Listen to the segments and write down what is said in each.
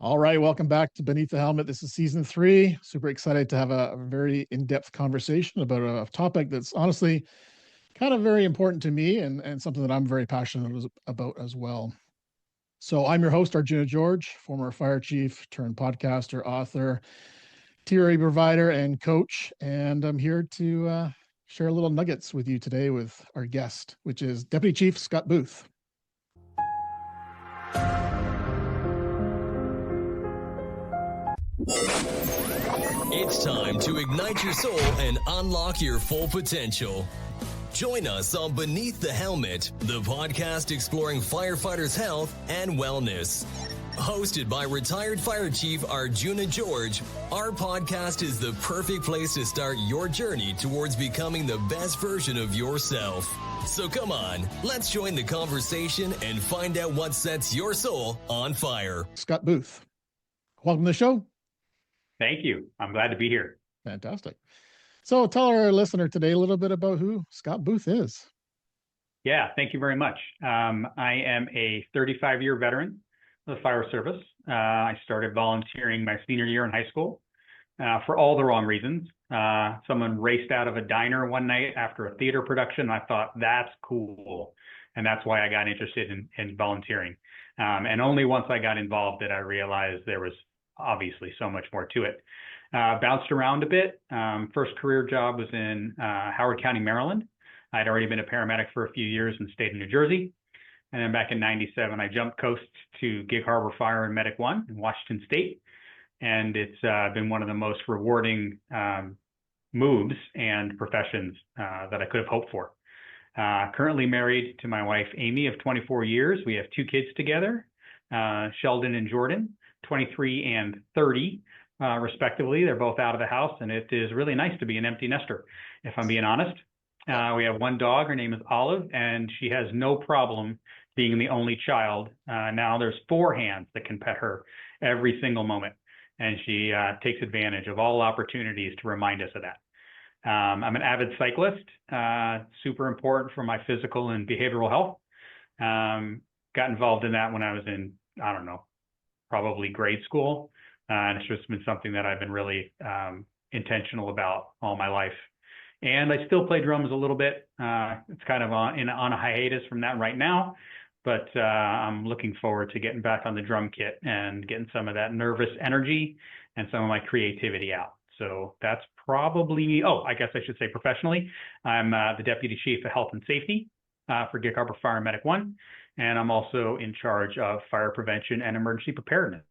All right, welcome back to Beneath the Helmet. This is season 3. Super excited to have a very in-depth conversation about a topic that's honestly kind of very important to me and something that I'm very passionate about as well. So I'm your host, Arjuna George, former fire chief turned podcaster, author, TRA provider, and coach. And I'm here to share a little nuggets with you today with our guest, which is Deputy Chief Scott Booth. It's time to ignite your soul and unlock your full potential. Join us on Beneath the Helmet, the podcast exploring firefighters' health and wellness. Hosted by retired Fire Chief Arjuna George, our podcast is the perfect place to start your journey towards becoming the best version of yourself. So come on, let's join the conversation and find out what sets your soul on fire. Scott Booth, welcome to the show. Thank you. I'm glad to be here. Fantastic. So tell our listener today a little bit about who Scott Booth is. Yeah, thank you very much. I am a 35-year veteran of the fire service. I started volunteering my senior year in high school for all the wrong reasons. Someone raced out of a diner one night after a theater production. I thought, that's cool. And that's why I got interested in volunteering. And only once I got involved did I realize there was obviously so much more to it. Bounced around a bit. First career job was in Howard County, Maryland. I'd already been a paramedic for a few years and stayed in New Jersey. And then back in 97, I jumped coast to Gig Harbor Fire and Medic 1 in Washington State. And it's been one of the most rewarding moves and professions that I could have hoped for. Currently married to my wife, Amy, of 24 years. We have 2 kids together, Sheldon and Jordan, 23 and 30, respectively. They're both out of the house, and it is really nice to be an empty nester, if I'm being honest. We have 1 dog. Her name is Olive, and she has no problem being the only child. Now there's 4 hands that can pet her every single moment, and she takes advantage of all opportunities to remind us of that. I'm an avid cyclist, super important for my physical and behavioral health. Got involved in that when I was in, I don't know, probably grade school. And it's just been something that I've been really intentional about all my life. And I still play drums a little bit. It's kind of on a hiatus from that right now, but I'm looking forward to getting back on the drum kit and getting some of that nervous energy and some of my creativity out. So that's probably, I guess I should say professionally, I'm the Deputy Chief of Health and Safety for Gig Harbor Fire and Medic 1. And I'm also in charge of fire prevention and emergency preparedness.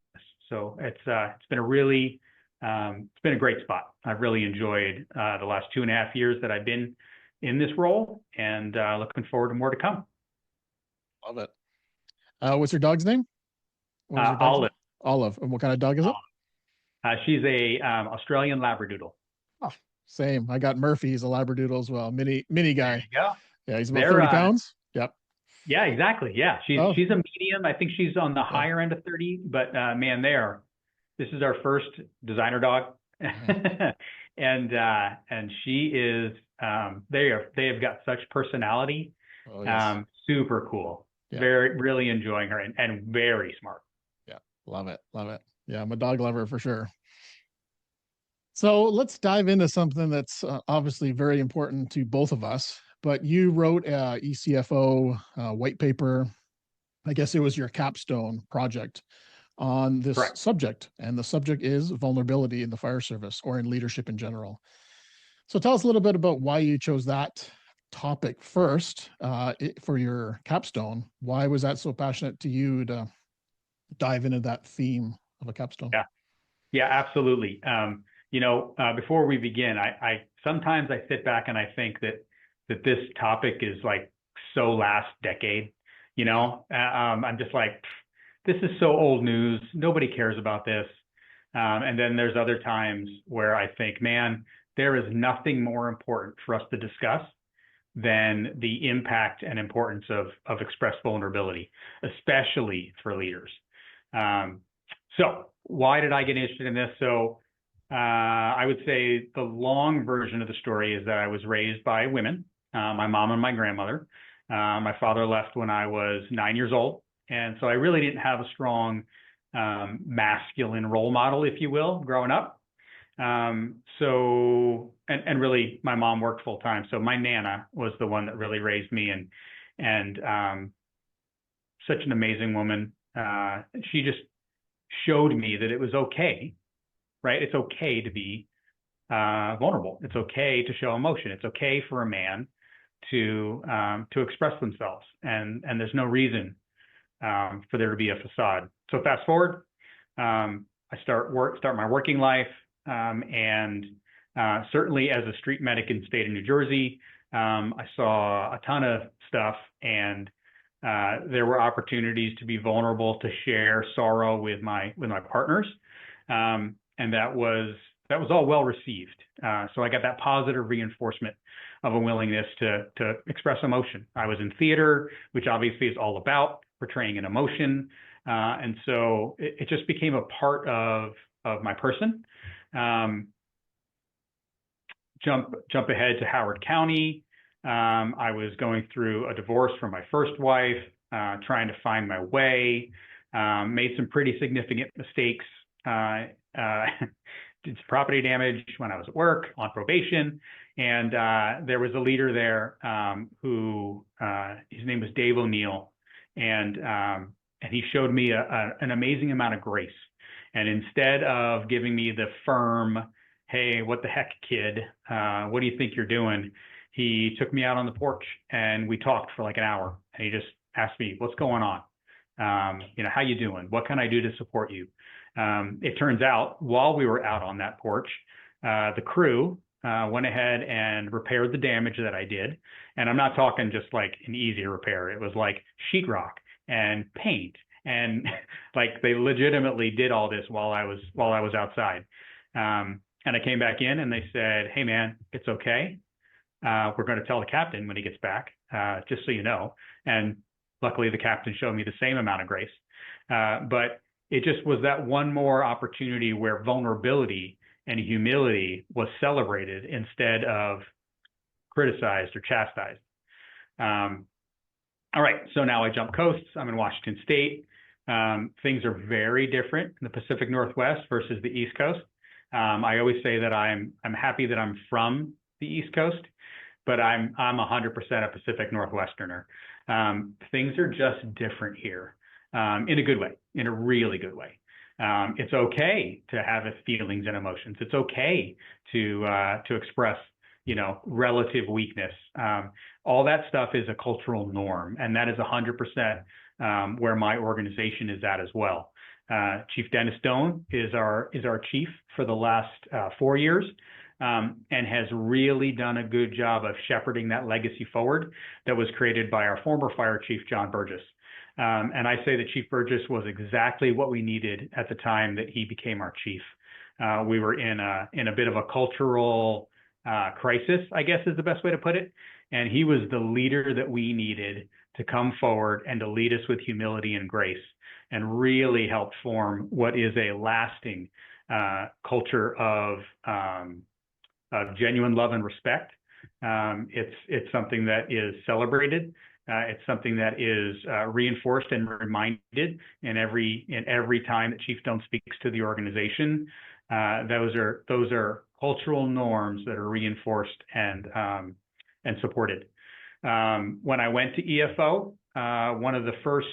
So it's been it's been a great spot. I've really enjoyed the last 2.5 years that I've been in this role, and looking forward to more to come. Love it. What's your dog's name? Olive. Olive. And what kind of dog is it? She's a Australian Labradoodle. Oh, same. I got Murphy. He's a Labradoodle as well. Mini guy. There you go. Yeah, he's about 30 pounds. Yep. Yeah, exactly. Yeah, she's a medium. I think she's on the higher end of 30, but man, this is our first designer dog. and she is they have got such personality. Oh, yes. Super cool. Yeah. Really enjoying her and very smart. Yeah, love it. Yeah, I'm a dog lover for sure. So let's dive into something that's obviously very important to both of us. But you wrote a ECFO white paper. I guess it was your capstone project on this Correct. subject. And the subject is vulnerability in the fire service or in leadership in general. So tell us a little bit about why you chose that topic first for your capstone. Why was that so passionate to you to dive into that theme of a capstone? Yeah, absolutely. Before we begin, I sometimes I sit back and I think that this topic is like so last decade, I'm just like, this is so old news. Nobody cares about this. And then there's other times where I think, man, there is nothing more important for us to discuss than the impact and importance of expressed vulnerability, especially for leaders. So why did I get interested in this? So I would say the long version of the story is that I was raised by women, my mom and my grandmother. My father left when I was 9 years old. And so I really didn't have a strong masculine role model, if you will, growing up. And really my mom worked full time. So my Nana was the one that really raised me, and such an amazing woman. She just showed me that it was okay, right? It's okay to be vulnerable. It's okay to show emotion. It's okay for a man to express themselves, and there's no reason for there to be a facade. So fast forward, I start my working life, and certainly as a street medic in the state of New Jersey, I saw a ton of stuff, and there were opportunities to be vulnerable, to share sorrow with my partners, and that was all well received. So I got that positive reinforcement of a willingness to express emotion. I was in theater, which obviously is all about portraying an emotion, and so it just became a part of my person. Jump ahead to Howard County. I was going through a divorce from my first wife, trying to find my way, made some pretty significant mistakes, did some property damage when I was at work on probation. And there was a leader there who, his name was Dave O'Neill, and he showed me an amazing amount of grace. And instead of giving me the firm, "Hey, what the heck, kid? What do you think you're doing?" He took me out on the porch and we talked for like an hour. And he just asked me, "What's going on? How you doing? What can I do to support you?" It turns out while we were out on that porch, the crew went ahead and repaired the damage that I did. And I'm not talking just like an easy repair. It was like sheetrock and paint, and like they legitimately did all this while I was outside. And I came back in and they said, "Hey man, it's okay. We're going to tell the captain when he gets back, just so you know." And luckily the captain showed me the same amount of grace. But it just was that one more opportunity where vulnerability and humility was celebrated instead of criticized or chastised. All right, so now I jump coasts. I'm in Washington State. Things are very different in the Pacific Northwest versus the East Coast. I always say that I'm happy that I'm from the East Coast, but I'm 100% a Pacific Northwesterner. Things are just different here, in a good way, in a really good way. It's okay to have feelings and emotions. It's okay to express, relative weakness. All that stuff is a cultural norm, and that is 100% where my organization is at as well. Chief Dennis Stone is our chief for the last 4 years, and has really done a good job of shepherding that legacy forward that was created by our former fire chief, John Burgess. And I say that Chief Burgess was exactly what we needed at the time that he became our chief. We were in a bit of a cultural crisis, I guess is the best way to put it. And he was the leader that we needed to come forward and to lead us with humility and grace, and really help form what is a lasting culture of genuine love and respect. It's something that is celebrated. It's something that is reinforced and reminded in every time that Chief Stone speaks to the organization. Those are cultural norms that are reinforced and supported. When I went to EFO, one of the first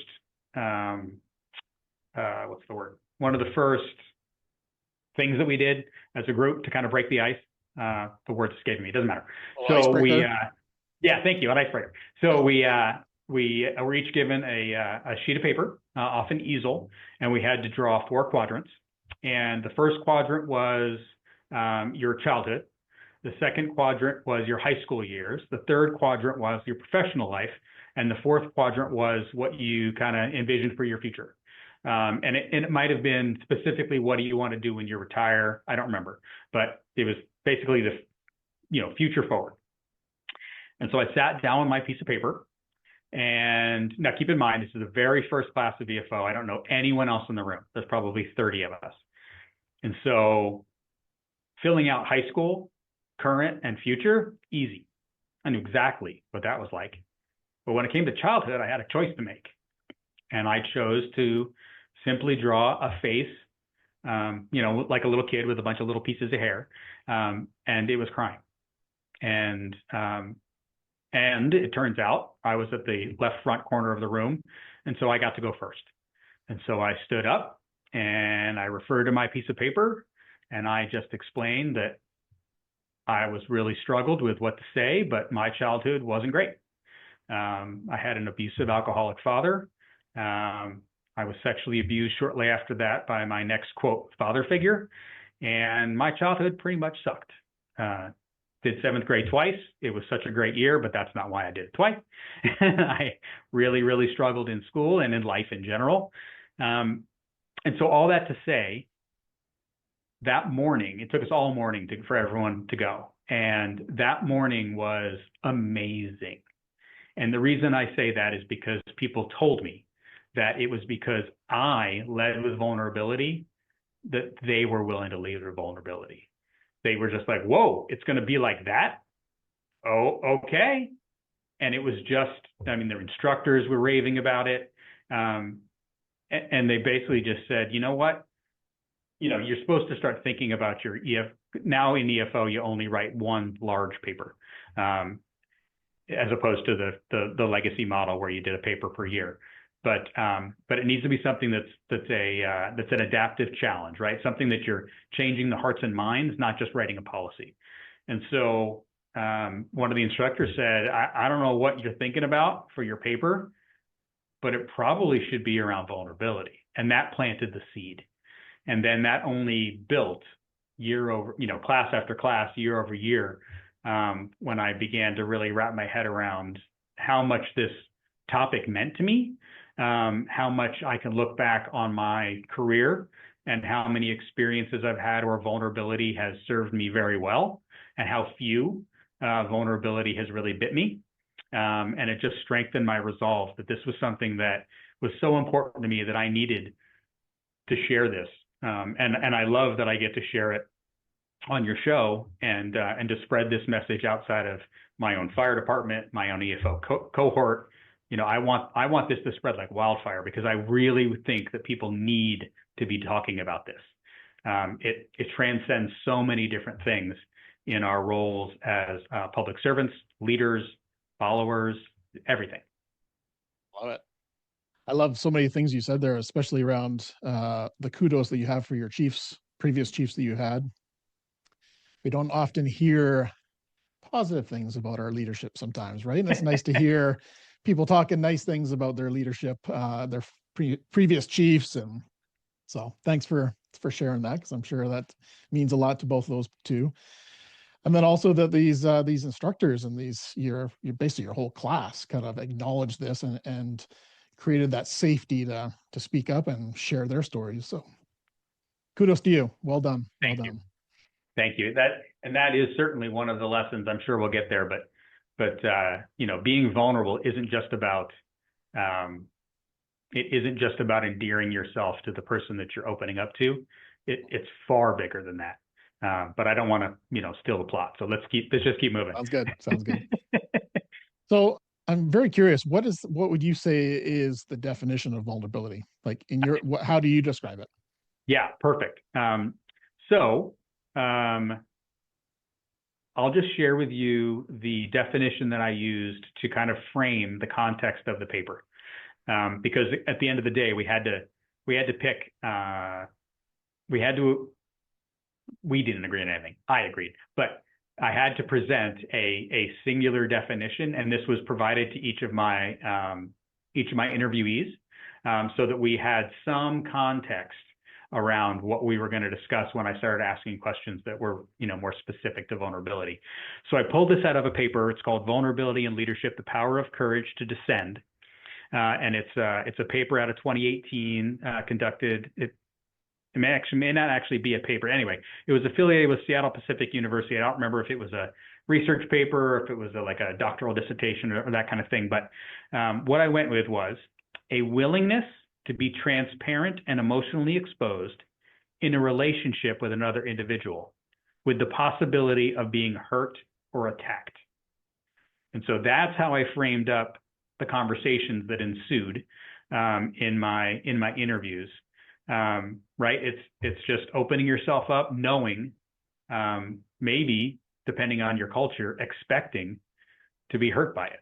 things that we did as a group to kind of break the ice, the word's escaping me, it doesn't matter. Yeah, thank you, an icebreaker. So we were each given a sheet of paper off an easel, and we had to draw 4 quadrants. And the first quadrant was your childhood. The second quadrant was your high school years. The third quadrant was your professional life. And the fourth quadrant was what you kind of envisioned for your future. And it might have been specifically, what do you want to do when you retire? I don't remember, but it was basically the future forward. And so I sat down with my piece of paper, and now keep in mind, this is the very first class of EFO. I don't know anyone else in the room. There's probably 30 of us. And so filling out high school, current and future, easy. I knew exactly what that was like. But when it came to childhood, I had a choice to make. And I chose to simply draw a face, like a little kid with a bunch of little pieces of hair, and it was crying. And it turns out I was at the left front corner of the room, and so I got to go first. And so I stood up and I referred to my piece of paper, and I just explained that I was really struggled with what to say, but my childhood wasn't great. I had an abusive alcoholic father. I was sexually abused shortly after that by my next, quote, father figure. And my childhood pretty much sucked. Did seventh grade twice. It was such a great year, but that's not why I did it twice. I really, really struggled in school and in life in general. And so all that to say, that morning, it took us all morning for everyone to go. And that morning was amazing. And the reason I say that is because people told me that it was because I led with vulnerability that they were willing to leave their vulnerability. They were just like, whoa, it's going to be like that? Oh, okay. And it was just, their instructors were raving about it. And they basically just said, you know what? You're supposed to start thinking about your now in EFO, you only write one large paper, as opposed to the legacy model where you did a paper per year. But it needs to be something that's an adaptive challenge, right? Something that you're changing the hearts and minds, not just writing a policy. And so one of the instructors said, I don't know what you're thinking about for your paper, but it probably should be around vulnerability. And that planted the seed. And then that only built year over, class after class, year over year, when I began to really wrap my head around how much this topic meant to me, how much I can look back on my career and how many experiences I've had where vulnerability has served me very well, and how few vulnerability has really bit me. And it just strengthened my resolve that this was something that was so important to me that I needed to share this. And I love that I get to share it on your show and to spread this message outside of my own fire department, my own EFO cohort. I want this to spread like wildfire, because I really think that people need to be talking about this. It transcends so many different things in our roles as public servants, leaders, followers, everything. Love it. I love so many things you said there, especially around the kudos that you have for your previous chiefs that you had. We don't often hear positive things about our leadership sometimes, right? And it's nice to hear people talking nice things about their leadership, their previous chiefs. And so thanks for sharing that, because I'm sure that means a lot to both of those two. And then also that these instructors and your basically your whole class kind of acknowledged this and created that safety to speak up and share their stories. So kudos to you. Well done. Thank you. Thank you. That is certainly one of the lessons. I'm sure we'll get there, but being vulnerable isn't just about endearing yourself to the person that you're opening up to. It's far bigger than that. But I don't want to steal the plot. So let's just keep moving. Sounds good. So I'm very curious. What would you say is the definition of vulnerability? Like how do you describe it? Yeah, perfect. I'll just share with you the definition that I used to kind of frame the context of the paper, because at the end of the day, we didn't agree on anything. I agreed, but I had to present a singular definition, and this was provided to each of my interviewees, so that we had some context around what we were going to discuss when I started asking questions that were, more specific to vulnerability. So I pulled this out of a paper. It's called "Vulnerability in Leadership: The Power of Courage to Descend," and it's a paper out of 2018, conducted. It may not actually be a paper. Anyway, it was affiliated with Seattle Pacific University. I don't remember if it was a research paper or if it was like a doctoral dissertation or that kind of thing. But what I went with was a willingness to be transparent and emotionally exposed in a relationship with another individual, with the possibility of being hurt or attacked. And so that's how I framed up the conversations that ensued in my interviews. right? It's just opening yourself up, knowing, maybe depending on your culture, expecting to be hurt by it.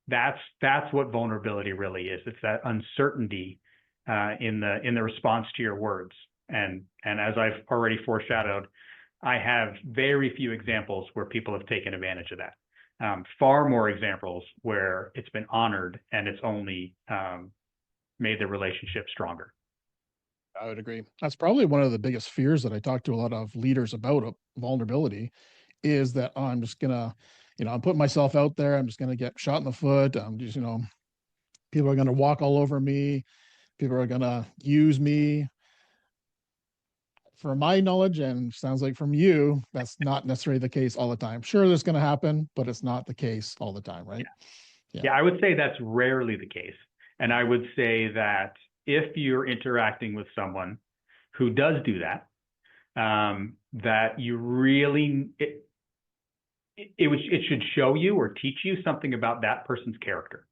That's what vulnerability really is. It's that uncertainty in the response to your words. And as I've already foreshadowed, I have very few examples where people have taken advantage of that. Far more examples where it's been honored and it's only made the relationship stronger. I would agree. That's probably one of the biggest fears that I talk to a lot of leaders about vulnerability is that, oh, I'm just gonna, I'm putting myself out there. I'm just gonna get shot in the foot. I'm just, people are gonna walk all over me. People are gonna use me. From my knowledge, and sounds like from you, that's not necessarily the case all the time. Sure, that's going to happen, but it's not the case all the time, right? Yeah, I would say that's rarely the case. And I would say that if you're interacting with someone who does do that, that you really, it should show you or teach you something about that person's character.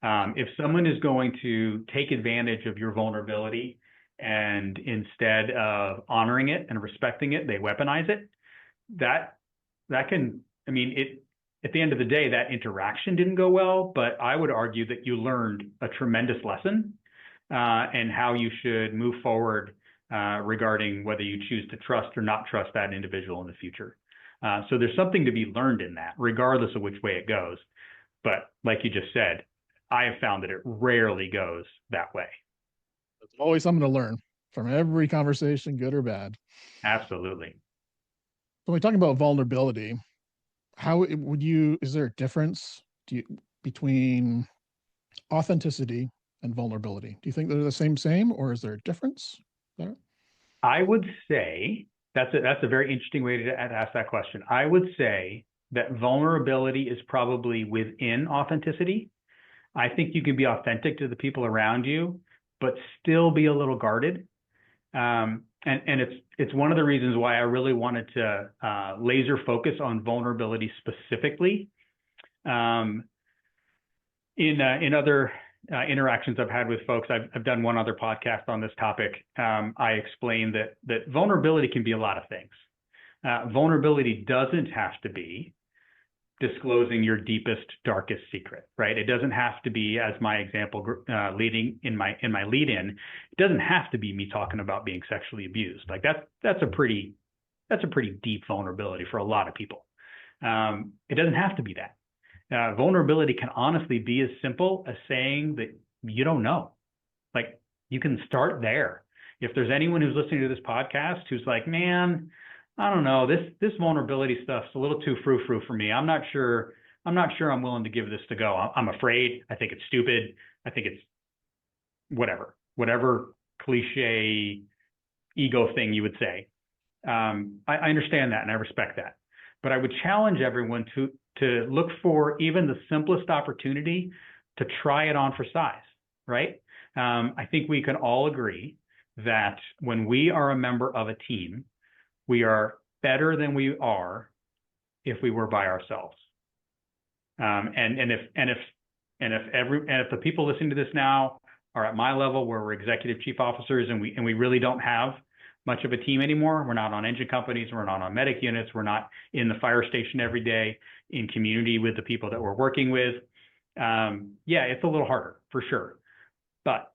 If someone is going to take advantage of your vulnerability and instead of honoring it and respecting it, they weaponize it, that can, at the end of the day, that interaction didn't go well, but I would argue that you learned a tremendous lesson and how you should move forward regarding whether you choose to trust or not trust that individual in the future. So there's something to be learned in that, regardless of which way it goes. But like you just said, I have found that it rarely goes that way. There's always something to learn from every conversation, good or bad. Absolutely. So when we talk about vulnerability, is there a difference between authenticity and vulnerability? Do you think they're the same, or is there a difference there? I would say that's a very interesting way to ask that question. I would say that vulnerability is probably within authenticity. I think you can be authentic to the people around you, but still be a little guarded. And it's one of the reasons why I really wanted to laser focus on vulnerability specifically. In other interactions I've had with folks, I've done one other podcast on this topic. I explained that vulnerability can be a lot of things. Vulnerability doesn't have to be disclosing your deepest, darkest secret, right? It doesn't have to be, as my example leading in my lead-in, it doesn't have to be me talking about being sexually abused. Like that's a pretty deep vulnerability for a lot of people. It doesn't have to be that. Vulnerability can honestly be as simple as saying that you don't know. Like, you can start there. If there's anyone who's listening to this podcast who's like, man, I don't know, this vulnerability stuff's a little too frou-frou for me. I'm not sure I'm willing to give this to go. I'm afraid. I think it's stupid. I think it's whatever cliche ego thing you would say. I understand that and I respect that. But I would challenge everyone to look for even the simplest opportunity to try it on for size, right? I think we can all agree that when we are a member of a team, we are better than we are if we were by ourselves. If the people listening to this now are at my level, where we're executive chief officers and we really don't have much of a team anymore. We're not on engine companies. We're not on medic units. We're not in the fire station every day in community with the people that we're working with. It's a little harder for sure. But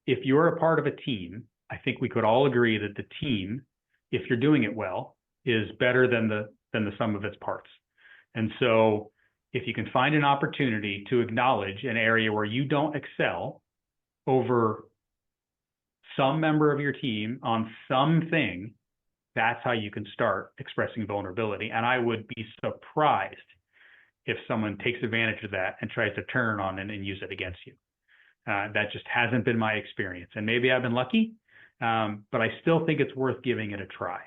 if you're a part of a team, I think we could all agree that the team, if you're doing it well, is better than the sum of its parts. And so if you can find an opportunity to acknowledge an area where you don't excel over some member of your team on something, that's how you can start expressing vulnerability. And I would be surprised if someone takes advantage of that and tries to turn on it and use it against you. That just hasn't been my experience. And maybe I've been lucky, but I still think it's worth giving it a try.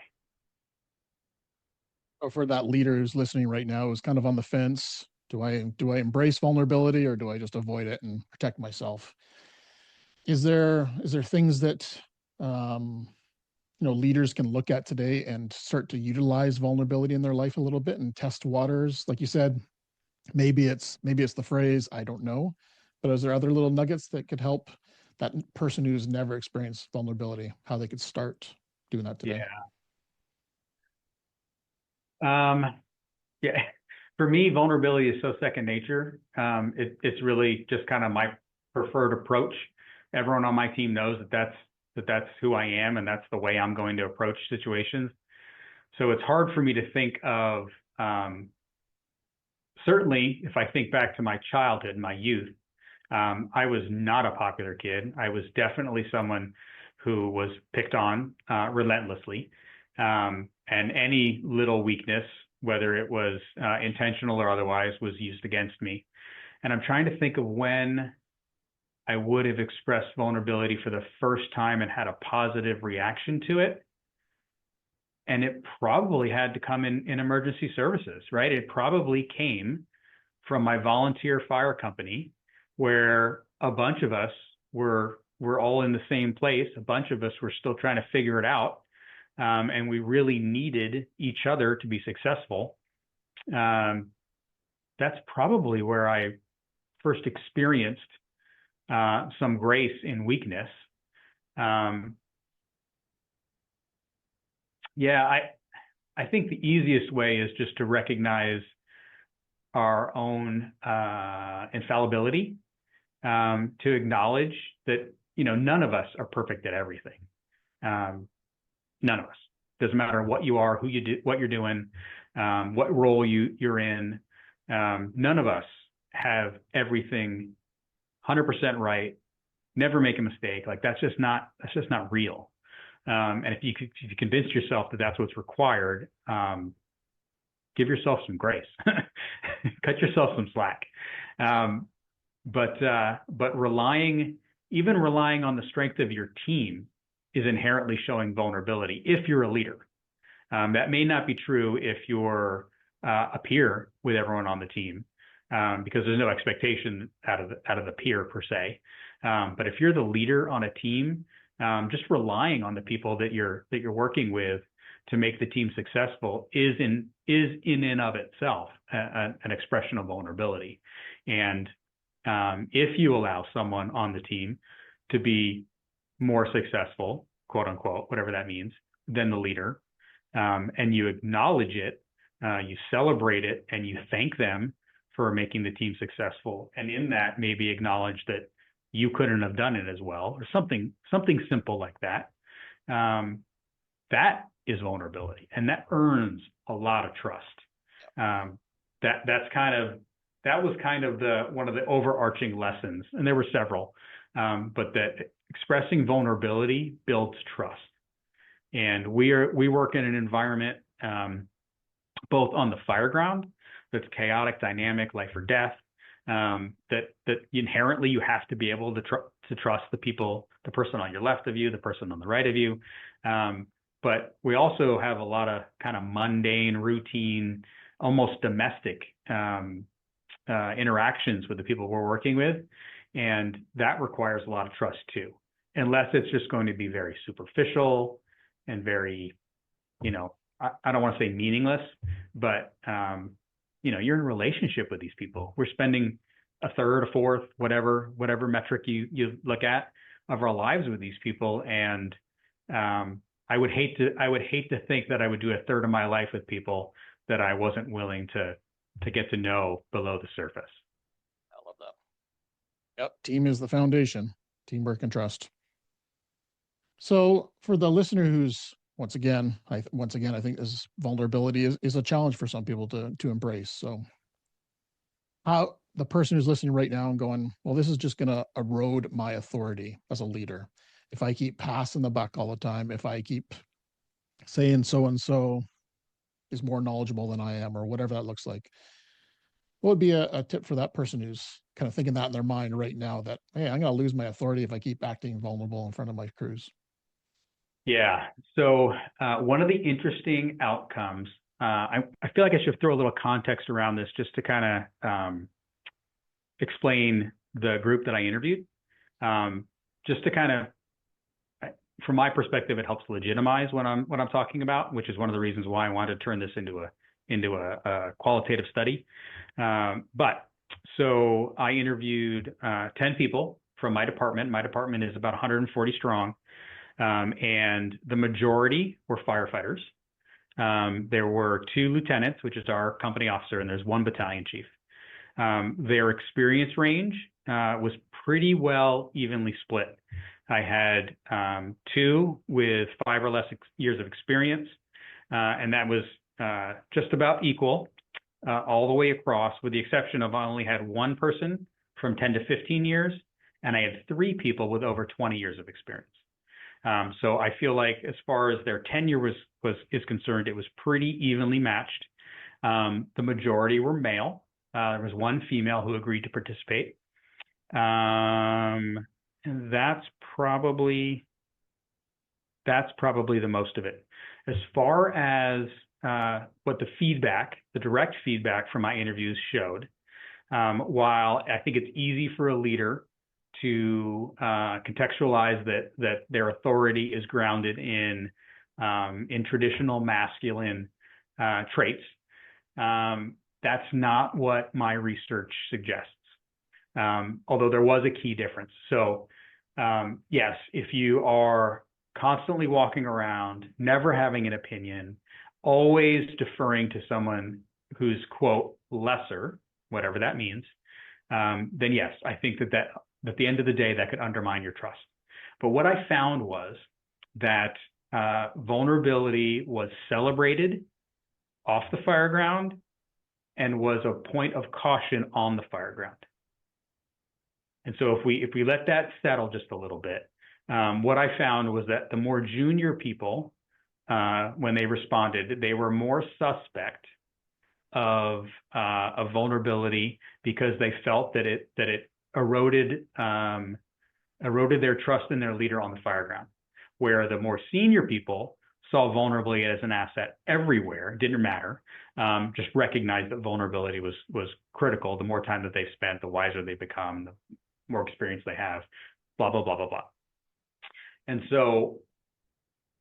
For that leader who's listening right now, who's kind of on the fence, do I embrace vulnerability, or do I just avoid it and protect myself? Is there things that leaders can look at today and start to utilize vulnerability in their life a little bit and test waters? Like you said, maybe it's the phrase, I don't know, but is there other little nuggets that could help that person who's never experienced vulnerability, how they could start doing that today? Yeah. For me, vulnerability is so second nature. It's really just kind of my preferred approach. Everyone on my team knows that's who I am, and that's the way I'm going to approach situations. So it's hard for me to think of, certainly if I think back to my childhood, my youth, I was not a popular kid. I was definitely someone who was picked on relentlessly. And any little weakness, whether it was intentional or otherwise, was used against me. And I'm trying to think of when I would have expressed vulnerability for the first time and had a positive reaction to it. And it probably had to come in emergency services, right? It probably came from my volunteer fire company, where a bunch of us were all in the same place. A bunch of us were still trying to figure it out. And we really needed each other to be successful. That's probably where I first experienced some grace in weakness. I think the easiest way is just to recognize our own infallibility, to acknowledge that, none of us are perfect at everything. None of us. Doesn't matter what you are, who you do, what you're doing, what role you're in. None of us have everything 100% right. Never make a mistake. Like that's just not real. And if you convince yourself that that's what's required, give yourself some grace. Cut yourself some slack. But relying on the strength of your team is inherently showing vulnerability if you're a leader. That may not be true if you're a peer with everyone on the team, because there's no expectation out of the peer per se. But if you're the leader on a team, just relying on the people that you're working with to make the team successful is in and of itself an expression of vulnerability. And if you allow someone on the team to be more successful, quote unquote, whatever that means, than the leader, and you acknowledge it, you celebrate it, and you thank them for making the team successful, and in that maybe acknowledge that you couldn't have done it as well, or something simple like that. That is vulnerability, and that earns a lot of trust. That was kind of one of the overarching lessons, and there were several, but that expressing vulnerability builds trust. And we work in an environment, both on the fire ground, that's chaotic, dynamic, life or death, that inherently you have to be able to trust the people, the person on your left of you, the person on the right of you. But we also have a lot of kind of mundane, routine, almost domestic interactions with the people we're working with. And that requires a lot of trust too, unless it's just going to be very superficial and very, I don't want to say meaningless, but, you're in a relationship with these people. We're spending a third, a fourth, whatever metric you look at of our lives with these people. And I would hate to think that I would do a third of my life with people that I wasn't willing to get to know below the surface. I love that. Yep. Team is the foundation. Teamwork and trust. So for the listener who's once again, I think this vulnerability is a challenge for some people to embrace. So how the person who's listening right now and going, well, this is just going to erode my authority as a leader. If I keep passing the buck all the time, if I keep saying so-and-so is more knowledgeable than I am, or whatever that looks like, what would be a tip for that person who's kind of thinking that in their mind right now, that, hey, I'm going to lose my authority if I keep acting vulnerable in front of my crews? Yeah. So one of the interesting outcomes, I feel like I should throw a little context around this just to kind of explain the group that I interviewed. Just to kind of, from my perspective, it helps legitimize what I'm talking about, which is one of the reasons why I wanted to turn this into a qualitative study. So I interviewed 10 people from my department. My department is about 140 strong, and the majority were firefighters. There were 2 lieutenants, which is our company officer, and there's 1 battalion chief. Their experience range was pretty well evenly split. I had 2 with 5 or less years of experience, and that was just about equal all the way across, with the exception of I only had 1 person from 10 to 15 years, and I had 3 people with over 20 years of experience. So I feel like as far as their tenure is concerned, it was pretty evenly matched. The majority were male. There was 1 female who agreed to participate. And that's probably the most of it. As far as what the direct feedback from my interviews showed, while I think it's easy for a leader to contextualize that their authority is grounded in traditional masculine traits, that's not what my research suggests. Although there was a key difference. So yes, if you are constantly walking around, never having an opinion, always deferring to someone who's, quote, lesser, whatever that means, then yes, I think that at the end of the day, that could undermine your trust. But what I found was that vulnerability was celebrated off the fire ground and was a point of caution on the fire ground. And so if we let that settle just a little bit, what I found was that the more junior people, when they responded, they were more suspect of vulnerability because they felt that it eroded their trust in their leader on the fire ground. Where the more senior people saw vulnerability as an asset everywhere, didn't matter, just recognized that vulnerability was critical. The more time that they've spent, the wiser they become, the more experience they have, blah, blah, blah, blah, blah. And so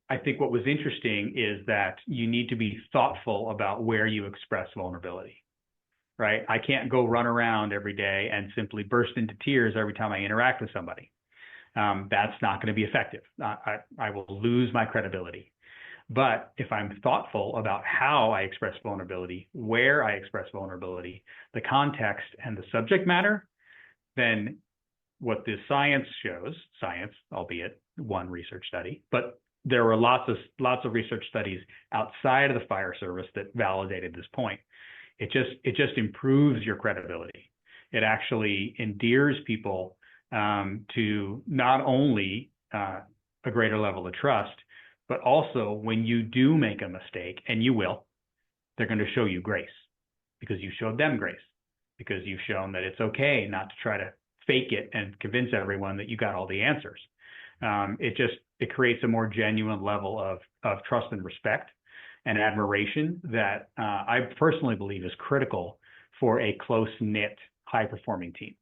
I think what was interesting is that you need to be thoughtful about where you express vulnerability, right? I can't go run around every day and simply burst into tears every time I interact with somebody. That's not going to be effective. I will lose my credibility. But if I'm thoughtful about how I express vulnerability, where I express vulnerability, the context and the subject matter, then what the science shows, albeit 1 research study, but there were lots of research studies outside of the fire service that validated this point. It just improves your credibility. It actually endears people to not only a greater level of trust, but also when you do make a mistake, and you will, they're going to show you grace because you showed them grace, because you've shown that it's okay not to try to fake it and convince everyone that you got all the answers. It creates a more genuine level of trust and respect and admiration that I personally believe is critical for a close-knit, high-performing team.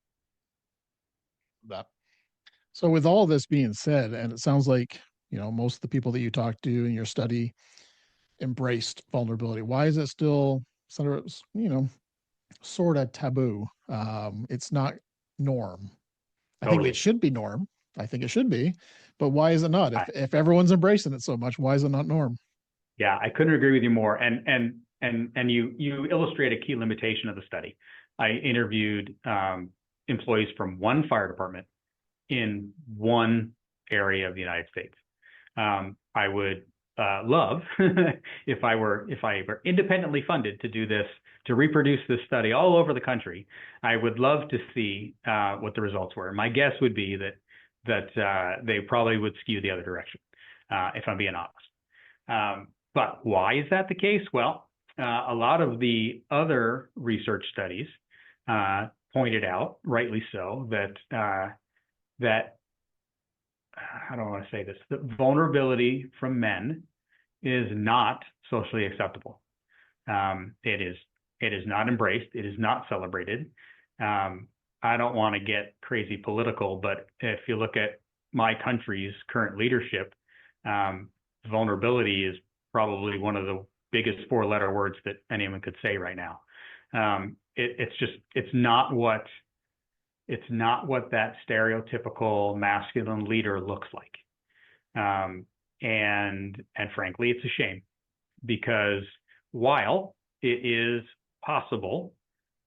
That. So with all this being said, and it sounds like, most of the people that you talked to in your study embraced vulnerability. Why is it still sort of taboo? It's not norm. I think it should be norm. I think it should be, but why is it not? If everyone's embracing it so much, why is it not norm? Yeah, I couldn't agree with you more. And you illustrate a key limitation of the study. I interviewed employees from 1 fire department in 1 area of the United States. I would love if I were independently funded to do this, to reproduce this study all over the country. I would love to see what the results were. My guess would be that they probably would skew the other direction, if I'm being honest. But why is that the case? Well, a lot of the other research studies pointed out, rightly so, that how do I want to say this? That vulnerability from men is not socially acceptable. It is not embraced. It is not celebrated. I don't want to get crazy political, but if you look at my country's current leadership, vulnerability is probably one of the biggest 4-letter words that anyone could say right now. It's not what It's not what that stereotypical masculine leader looks like. And frankly, it's a shame, because while it is possible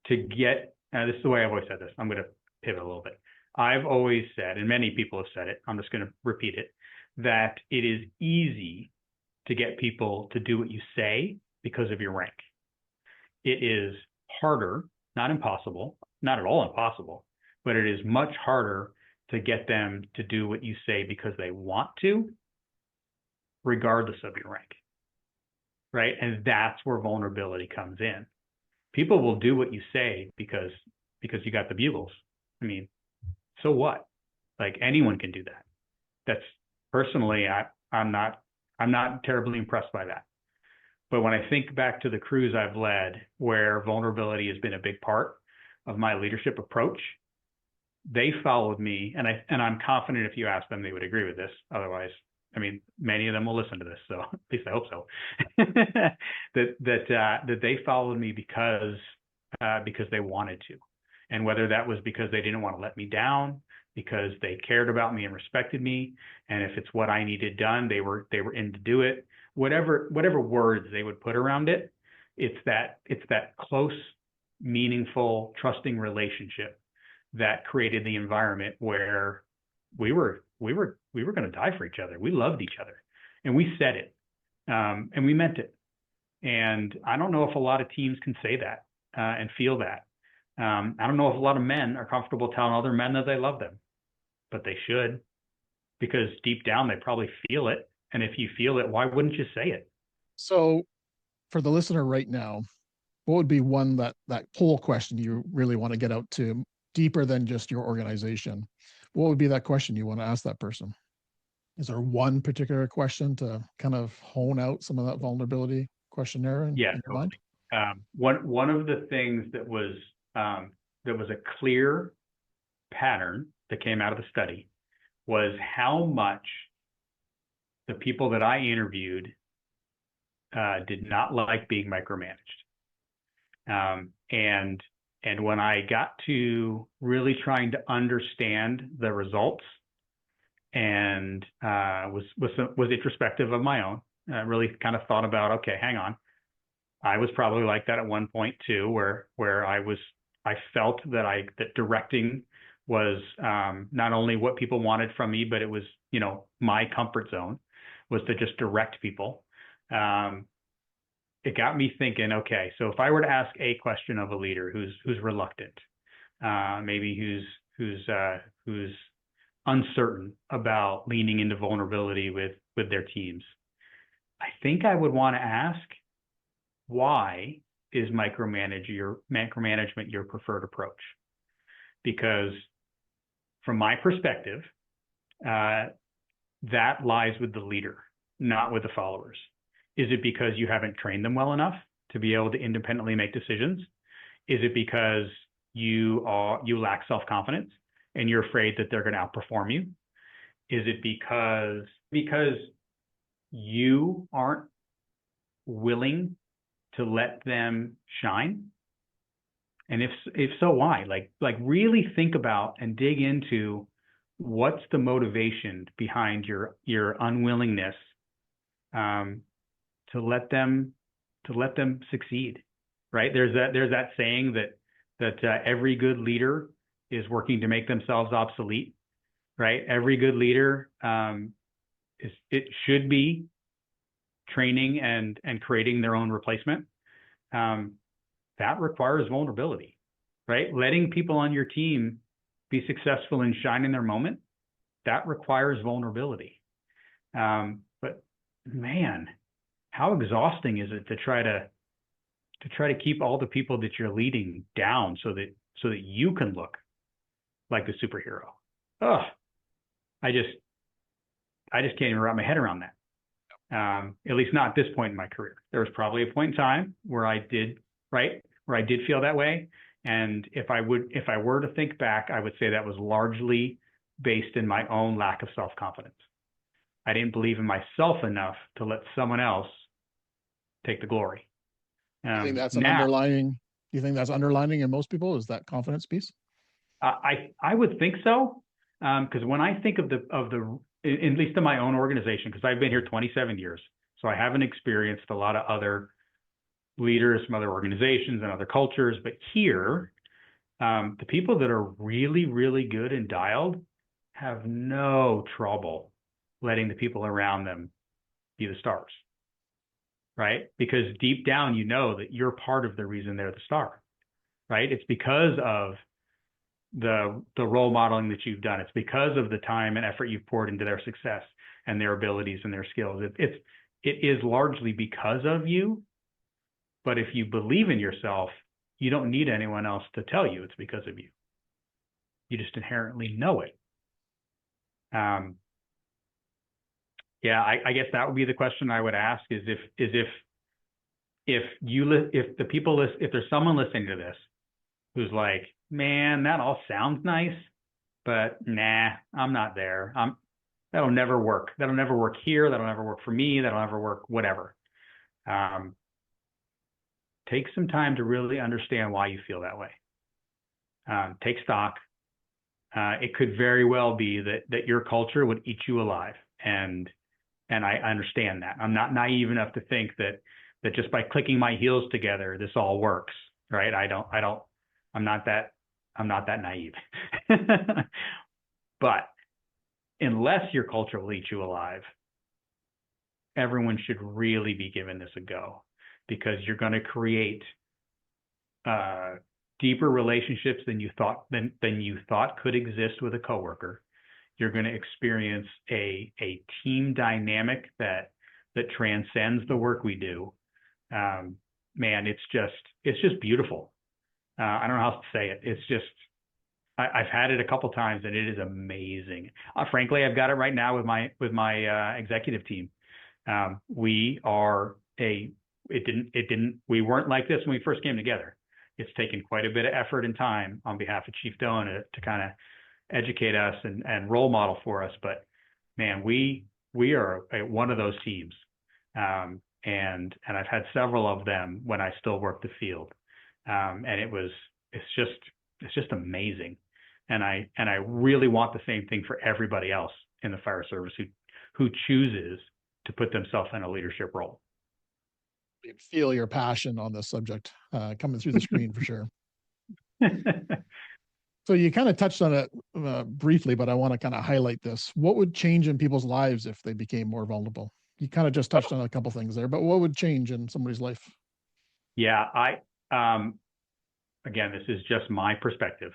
to get, this is the way I've always said this, I'm going to pivot a little bit. I've always said, and many people have said it, I'm just going to repeat it, that it is easy to get people to do what you say because of your rank. It is harder, not impossible, not at all impossible, but it is much harder to get them to do what you say because they want to, regardless of your rank, right? And that's where vulnerability comes in. People will do what you say because you got the bugles. I mean, so what? Like, anyone can do that. That's personally, I'm not terribly impressed by that. But when I think back to the crews I've led, where vulnerability has been a big part of my leadership approach, they followed me, and I'm confident if you ask them, they would agree with this. Otherwise, I mean, many of them will listen to this, so at least I hope so. that they followed me because they wanted to, and whether that was because they didn't want to let me down, because they cared about me and respected me, and if it's what I needed done, they were in to do it. Whatever words they would put around it, it's that close, meaningful, trusting relationship that created the environment where we were going to die for each other. We loved each other, and we said it, and we meant it. And I don't know if a lot of teams can say that and feel that. I don't know if a lot of men are comfortable telling other men that they love them, but they should, because deep down they probably feel it. And if you feel it, why wouldn't you say it? So for the listener right now, what would be one that poll question you really want to get out to, deeper than just your organization? What would be that question you want to ask that person? Is there one particular question to kind of hone out some of that vulnerability questionnaire in your mind? One of the things that was a clear pattern that came out of the study was how much the people that I interviewed did not like being micromanaged. And when I got to really trying to understand the results, and was introspective of my own, really kind of thought about, okay, hang on, I was probably like that at one point too, where I felt that directing was not only what people wanted from me, but it was, my comfort zone was to just direct people. It got me thinking, okay, so if I were to ask a question of a leader who's reluctant, maybe who's uncertain about leaning into vulnerability with their teams, I think I would want to ask, why is micromanagement your preferred approach? Because from my perspective, that lies with the leader, not with the followers. Is it because you haven't trained them well enough to be able to independently make decisions? Is it because you lack self-confidence and you're afraid that they're going to outperform you? Is it because you aren't willing to let them shine? And if so, why? Like really think about and dig into what's the motivation behind your unwillingness to let them succeed, right? There's that saying that every good leader is working to make themselves obsolete, right? Every good leader it should be training and creating their own replacement. That requires vulnerability, right? Letting people on your team be successful and shine in their moment, that requires vulnerability. But man, how exhausting is it to try to keep all the people that you're leading down so that you can look like the superhero? Oh, I just can't even wrap my head around that. At least not at this point in my career. There was probably a point in time where I did feel that way. And if I were to think back, I would say that was largely based in my own lack of self-confidence. I didn't believe in myself enough to let someone else take the glory. Do you think that's underlining in most people, is that confidence piece? I would think so, because when I think of the at least in my own organization, because I've been here 27 years, so I haven't experienced a lot of other leaders from other organizations and other cultures, but here, the people that are really, really good and dialed have no trouble letting the people around them be the stars, right? Because deep down, you know that you're part of the reason they're the star, right? It's because of the role modeling that you've done. It's because of the time and effort you've poured into their success and their abilities and their skills. It is largely because of you. But if you believe in yourself, you don't need anyone else to tell you it's because of you. You just inherently know it. Yeah, I guess that would be the question I would ask: is if there's someone listening to this who's like, man, that all sounds nice, but nah, I'm not there. That'll never work. That'll never work here. That'll never work for me. That'll never work, whatever. Take some time to really understand why you feel that way. Take stock. It could very well be that your culture would eat you alive. And I understand that. I'm not naive enough to think that just by clicking my heels together, this all works, right? I'm not that naive. But unless your culture will eat you alive, everyone should really be giving this a go, because you're going to create deeper relationships than you thought could exist with a coworker. You're going to experience a team dynamic that transcends the work we do. Man, it's just beautiful. I don't know how to say it. It's just, I've had it a couple times and it is amazing. Frankly, I've got it right now with my executive team. We weren't like this when we first came together. It's taken quite a bit of effort and time on behalf of Chief Doan to kind of educate us and role model for us. But man, we are one of those teams. And I've had several of them when I still work the field. And it's just amazing. And I really want the same thing for everybody else in the fire service who chooses to put themselves in a leadership role. You feel your passion on this subject coming through the screen for sure. So you kind of touched on it briefly, but I want to kind of highlight this. What would change in people's lives if they became more vulnerable? You kind of just touched on a couple things there, but what would change in somebody's life? Yeah, again, this is just my perspective,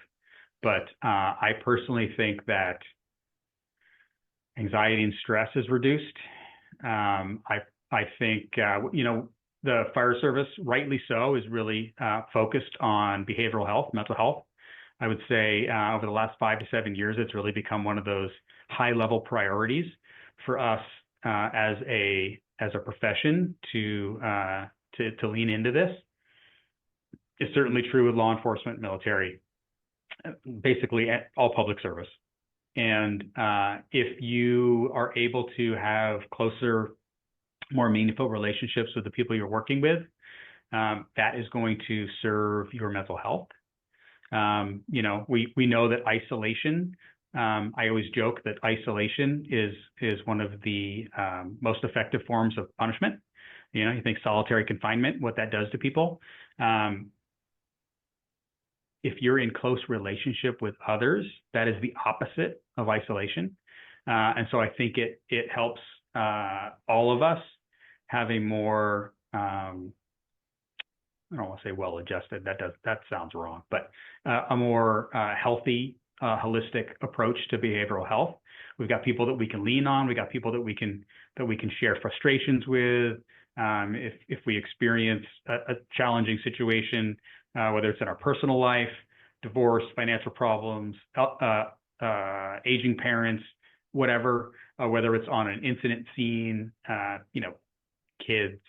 but I personally think that anxiety and stress is reduced. I think, the fire service, rightly so, is really focused on behavioral health, mental health. I would say over the last 5 to 7 years, it's really become one of those high-level priorities for us as a profession to lean into this. It's certainly true with law enforcement, military, basically all public service. And if you are able to have closer, more meaningful relationships with the people you're working with, that is going to serve your mental health. We know that isolation, I always joke that isolation is one of the most effective forms of punishment. You think solitary confinement, what that does to people. If you're in close relationship with others, that is the opposite of isolation. And so I think it helps all of us have a more, I don't want to say well-adjusted, that sounds wrong, but a more healthy, holistic approach to behavioral health. We've got people that we can lean on. We got people that we can share frustrations with. If we experience a challenging situation, whether it's in our personal life, divorce, financial problems, aging parents, whatever, whether it's on an incident scene, kids,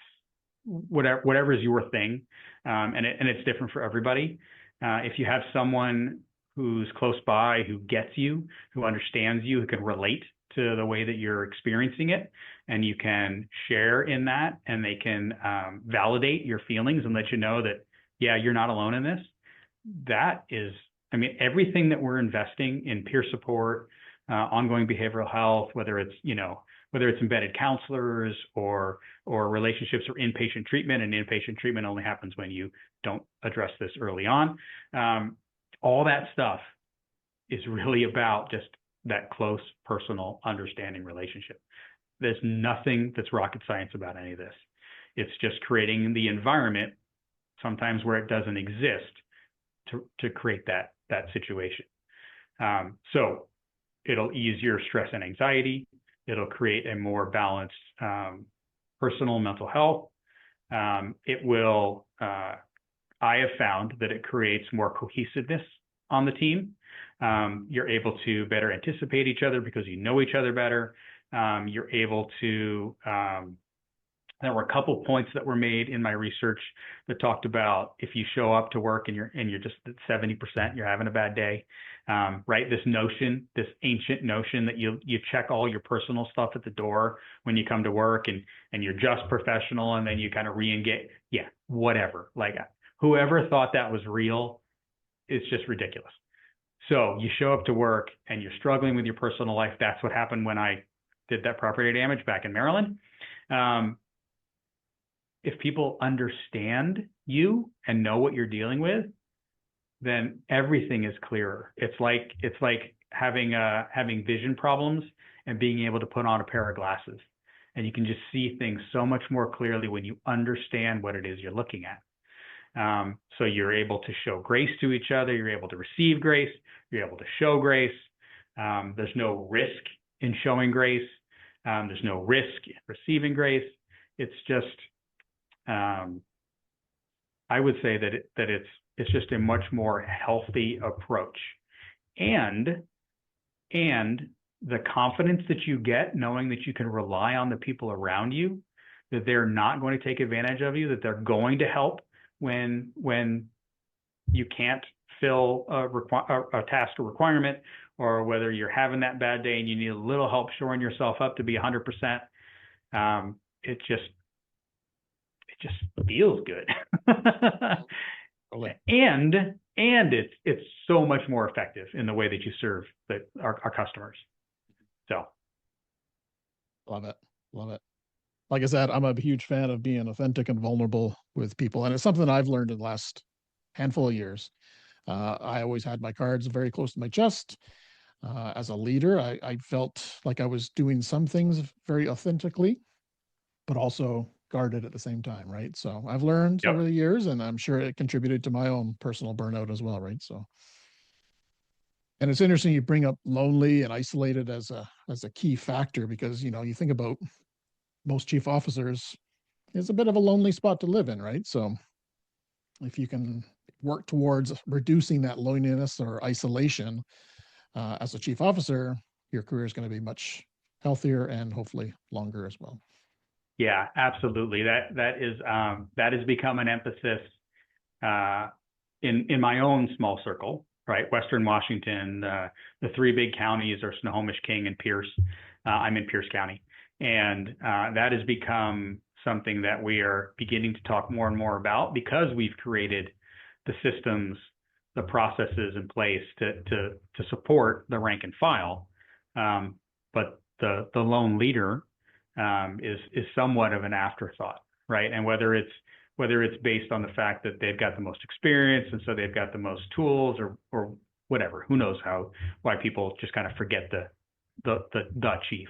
whatever is your thing, and it's different for everybody. If you have someone who's close by, who gets you, who understands you, who can relate to the way that you're experiencing it, and you can share in that, and they can validate your feelings and let you know that, yeah, you're not alone in this, that is I mean, everything that we're investing in peer support, ongoing behavioral health, whether it's, whether it's embedded counselors or relationships or inpatient treatment, and inpatient treatment only happens when you don't address this early on. All that stuff is really about just that close personal understanding relationship. There's nothing that's rocket science about any of this. It's just creating the environment sometimes where it doesn't exist to create that situation. So it'll ease your stress and anxiety. It'll create a more balanced personal mental health. It will, I have found that it creates more cohesiveness on the team. You're able to better anticipate each other because you know each other better. You're able to, there were a couple points that were made in my research that talked about if you show up to work and you're just at 70%, you're having a bad day, right? This ancient notion that you check all your personal stuff at the door when you come to work and you're just professional, and then you kind of re-engage. Yeah, whatever. Like, whoever thought that was real, it's just ridiculous. So you show up to work and you're struggling with your personal life. That's what happened when I did that property damage back in Maryland. If people understand you and know what you're dealing with, then everything is clearer. It's like having vision problems and being able to put on a pair of glasses, and you can just see things so much more clearly when you understand what it is you're looking at. So you're able to show grace to each other. You're able to receive grace. You're able to show grace. There's no risk in showing grace. There's no risk in receiving grace. It's just, I would say that it's just a much more healthy approach, and the confidence that you get knowing that you can rely on the people around you, that they're not going to take advantage of you, that they're going to help when you can't fill a task or requirement, or whether you're having that bad day and you need a little help shoring yourself up to be 100%. It just feels good. And it's so much more effective in the way that you serve our customers. So love it. Like I said, I'm a huge fan of being authentic and vulnerable with people, and it's something I've learned in the last handful of years. I always had my cards very close to my chest. As a leader, I felt like I was doing some things very authentically, but also guarded at the same time, right? So I've learned over the years, and I'm sure it contributed to my own personal burnout as well, right? So, and it's interesting you bring up lonely and isolated as a key factor, because you think about most chief officers, it's a bit of a lonely spot to live in, right? So if you can work towards reducing that loneliness or isolation as a chief officer, your career is going to be much healthier and hopefully longer as well. Yeah, absolutely. That has become an emphasis in my own small circle, right? Western Washington, the three big counties are Snohomish, King, and Pierce. I'm in Pierce County, and that has become something that we are beginning to talk more and more about, because we've created the systems, the processes in place to support the rank and file. But the lone leader is somewhat of an afterthought, right? And whether it's based on the fact that they've got the most experience and so they've got the most tools, or whatever, who knows why people just kind of forget the chief.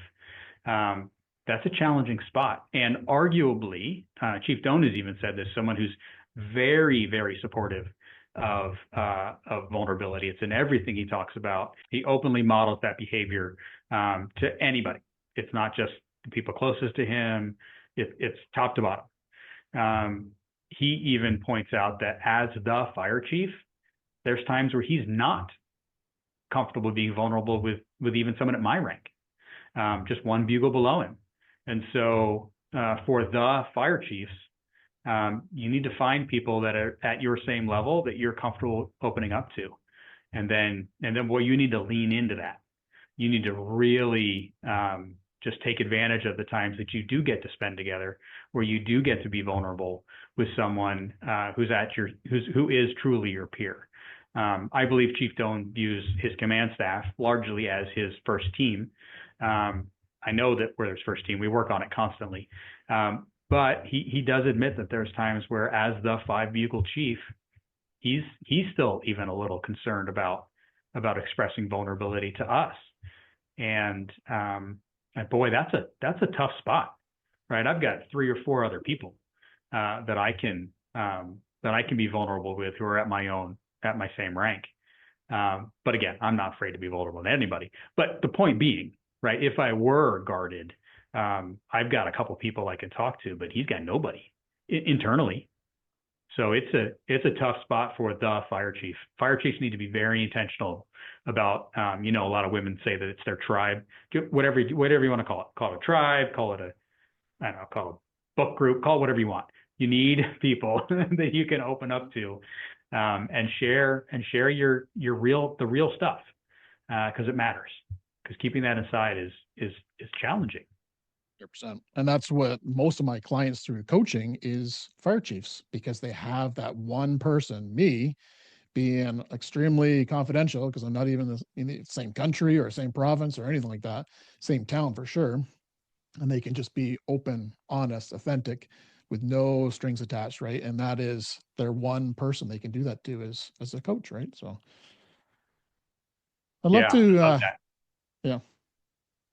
That's a challenging spot. And arguably, Chief Doan has even said this, someone who's very, very supportive of vulnerability. It's in everything he talks about. He openly models that behavior to anybody. It's not just the people closest to him. It's top to bottom. He even points out that as the fire chief, there's times where he's not comfortable being vulnerable with even someone at my rank, just one bugle below him. And so for the fire chiefs, you need to find people that are at your same level that you're comfortable opening up to. And then well, you need to lean into that. You need to really just take advantage of the times that you do get to spend together, where you do get to be vulnerable with someone who is truly your peer. I believe Chief Doan views his command staff largely as his first team. I know that we're his first team. We work on it constantly. But he does admit that there's times where, as the 5-vehicle chief, he's still even a little concerned about expressing vulnerability to us. And boy, that's a tough spot, right? I've got 3 or 4 other people that I can be vulnerable with who are at my same rank. But again, I'm not afraid to be vulnerable to anybody. But the point being, right, if I were guarded, I've got a couple people I can talk to, but he's got nobody internally. So it's a tough spot for the fire chief. Fire chiefs need to be very intentional about, a lot of women say that it's their tribe, whatever you want to call it. Call it a tribe, call it call it a book group, call it whatever you want. You need people that you can open up to, and share the real stuff, because it matters. Because keeping that inside is challenging. 100%. And that's what most of my clients through coaching is fire chiefs, because they have that one person, me, being extremely confidential, because I'm not even in the same country or same province or anything like that, same town for sure. And they can just be open, honest, authentic, with no strings attached, right? And that is their one person they can do that to as a coach, right? So I'd love to, yeah.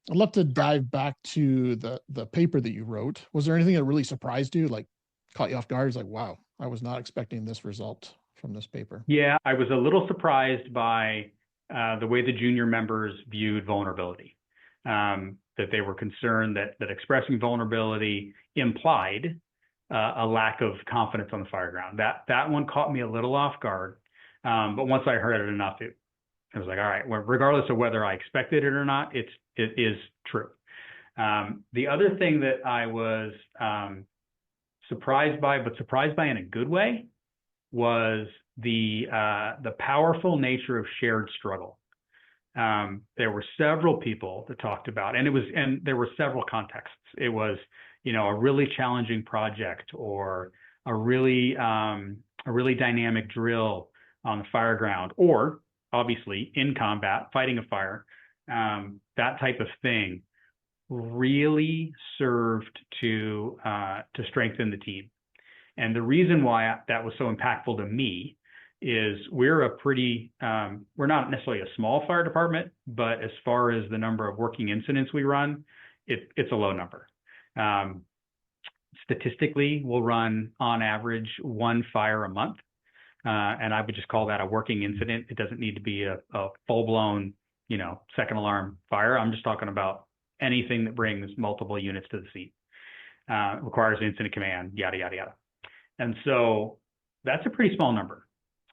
I'd love to dive back to the paper that you wrote. Was there anything that really surprised you, like caught you off guard? It's like, wow, I was not expecting this result from this paper. Yeah, I was a little surprised by the way the junior members viewed vulnerability. That they were concerned that expressing vulnerability implied a lack of confidence on the fire ground. That one caught me a little off guard. But once I heard it enough, I was like, all right, well, regardless of whether I expected it or not, it is true. The other thing that I was surprised by in a good way, was the powerful nature of shared struggle. There were several people that talked about, and there were several contexts. It was, a really challenging project, or a really dynamic drill on the fire ground, or obviously in combat, fighting a fire. That type of thing really served to strengthen the team. And the reason why that was so impactful to me is we're not necessarily a small fire department, but as far as the number of working incidents we run, it's a low number. Statistically, we'll run on average 1 fire a month. And I would just call that a working incident. It doesn't need to be a full-blown, second alarm fire. I'm just talking about anything that brings multiple units to the scene, requires incident command, yada, yada, yada. And so that's a pretty small number.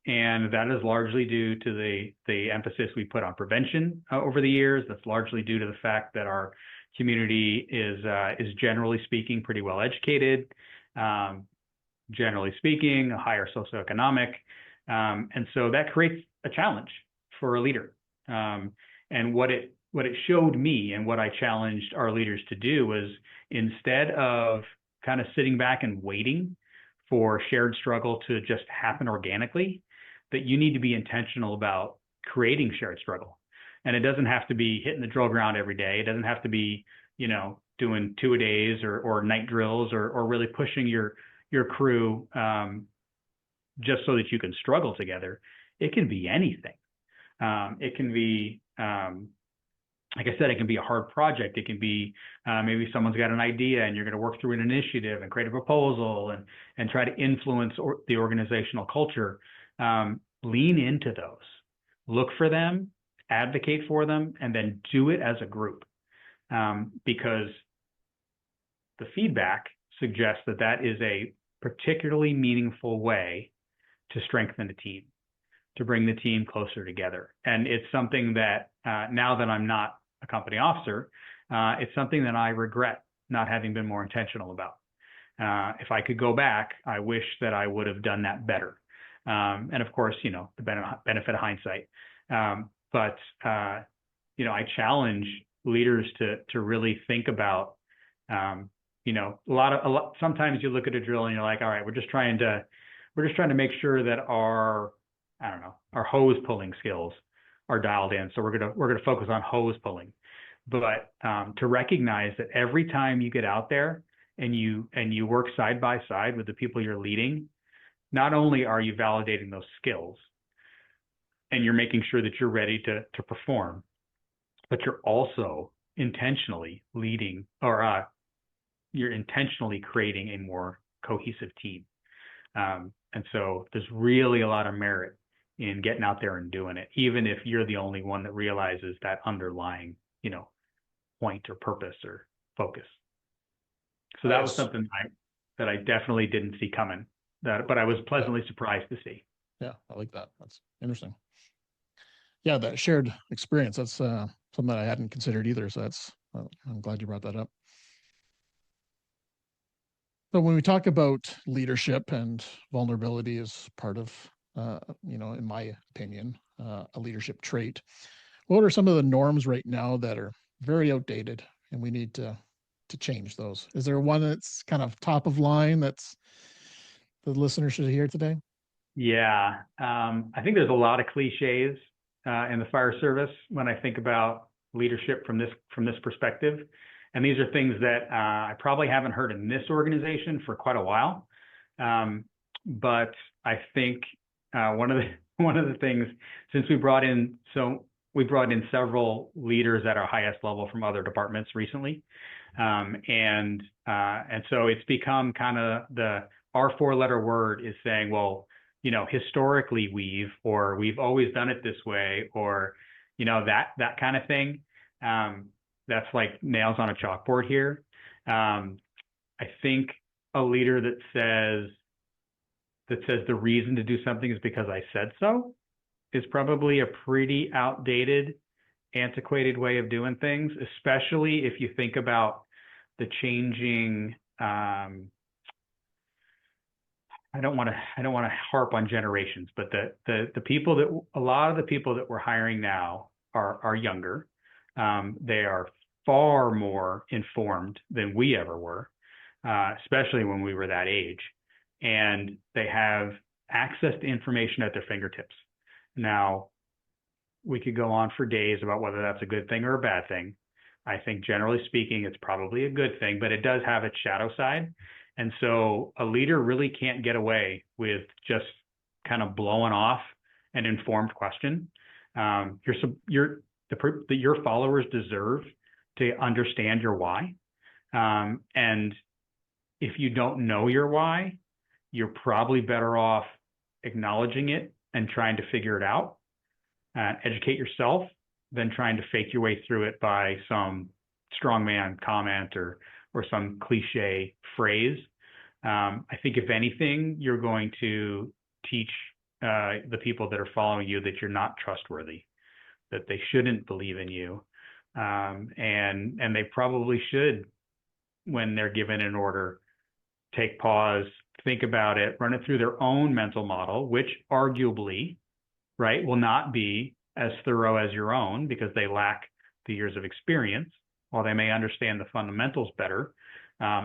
And that is largely due to the emphasis we put on prevention over the years. That's largely due to the fact that our community is generally speaking pretty well educated, generally speaking, a higher socioeconomic. And so that creates a challenge for a leader. And what it showed me, and what I challenged our leaders to do, was, instead of kind of sitting back and waiting for shared struggle to just happen organically, that you need to be intentional about creating shared struggle. And it doesn't have to be hitting the drill ground every day. It doesn't have to be, doing 2-a-days or night drills, or really pushing your crew just so that you can struggle together. It can be anything. It can be, like I said, it can be a hard project. It can be maybe someone's got an idea and you're going to work through an initiative and create a proposal and try to influence the organizational culture. Lean into those, look for them, advocate for them, and then do it as a group, because the feedback suggests that is a particularly meaningful way to strengthen the team, to bring the team closer together. And it's something that now that I'm not a company officer, it's something that I regret not having been more intentional about. If I could go back, I wish that I would have done that better. And of course, the benefit of hindsight. But I challenge leaders to really think about, sometimes you look at a drill and you're like, all right, we're just trying to make sure that our I don't know, our hose pulling skills are dialed in. So we're gonna focus on hose pulling. But to recognize that every time you get out there and you work side by side with the people you're leading, not only are you validating those skills and you're making sure that you're ready to perform, but you're also intentionally leading, or you're intentionally creating a more cohesive team. And so there's really a lot of merit in getting out there and doing it, even if you're the only one that realizes that underlying, point or purpose or focus. So that was something that I definitely didn't see coming, but I was pleasantly surprised to see. Yeah, I like that. That's interesting. Yeah, that shared experience, that's something that I hadn't considered either. So I'm glad you brought that up. So when we talk about leadership and vulnerability as part of, in my opinion, a leadership trait, what are some of the norms right now that are very outdated and we need to change those? Is there one that's kind of top of line that's the listener should hear today? Yeah, I think there's a lot of cliches in the fire service when I think about leadership from this perspective, and these are things that I probably haven't heard in this organization for quite a while. But I think one of the things, since we brought in several leaders at our highest level from other departments recently, and so it's become kind of our four-letter word is saying, well, historically we've always done it this way, or, that kind of thing. That's like nails on a chalkboard here. I think a leader that says the reason to do something is because I said so is probably a pretty outdated, antiquated way of doing things, especially if you think about the changing, I don't want to harp on generations, but a lot of the people that we're hiring now are younger. They are far more informed than we ever were, especially when we were that age, and they have access to information at their fingertips. Now, we could go on for days about whether that's a good thing or a bad thing. I think generally speaking, it's probably a good thing, but it does have its shadow side. And so a leader really can't get away with just kind of blowing off an informed question. Your followers deserve to understand your why. And if you don't know your why, you're probably better off acknowledging it and trying to figure it out, educate yourself, than trying to fake your way through it by some strongman comment or some cliche phrase. I think if anything, you're going to teach the people that are following you that you're not trustworthy, that they shouldn't believe in you, and they probably should, when they're given an order, take pause, think about it, run it through their own mental model, which arguably, right, will not be as thorough as your own because they lack the years of experience, while they may understand the fundamentals better,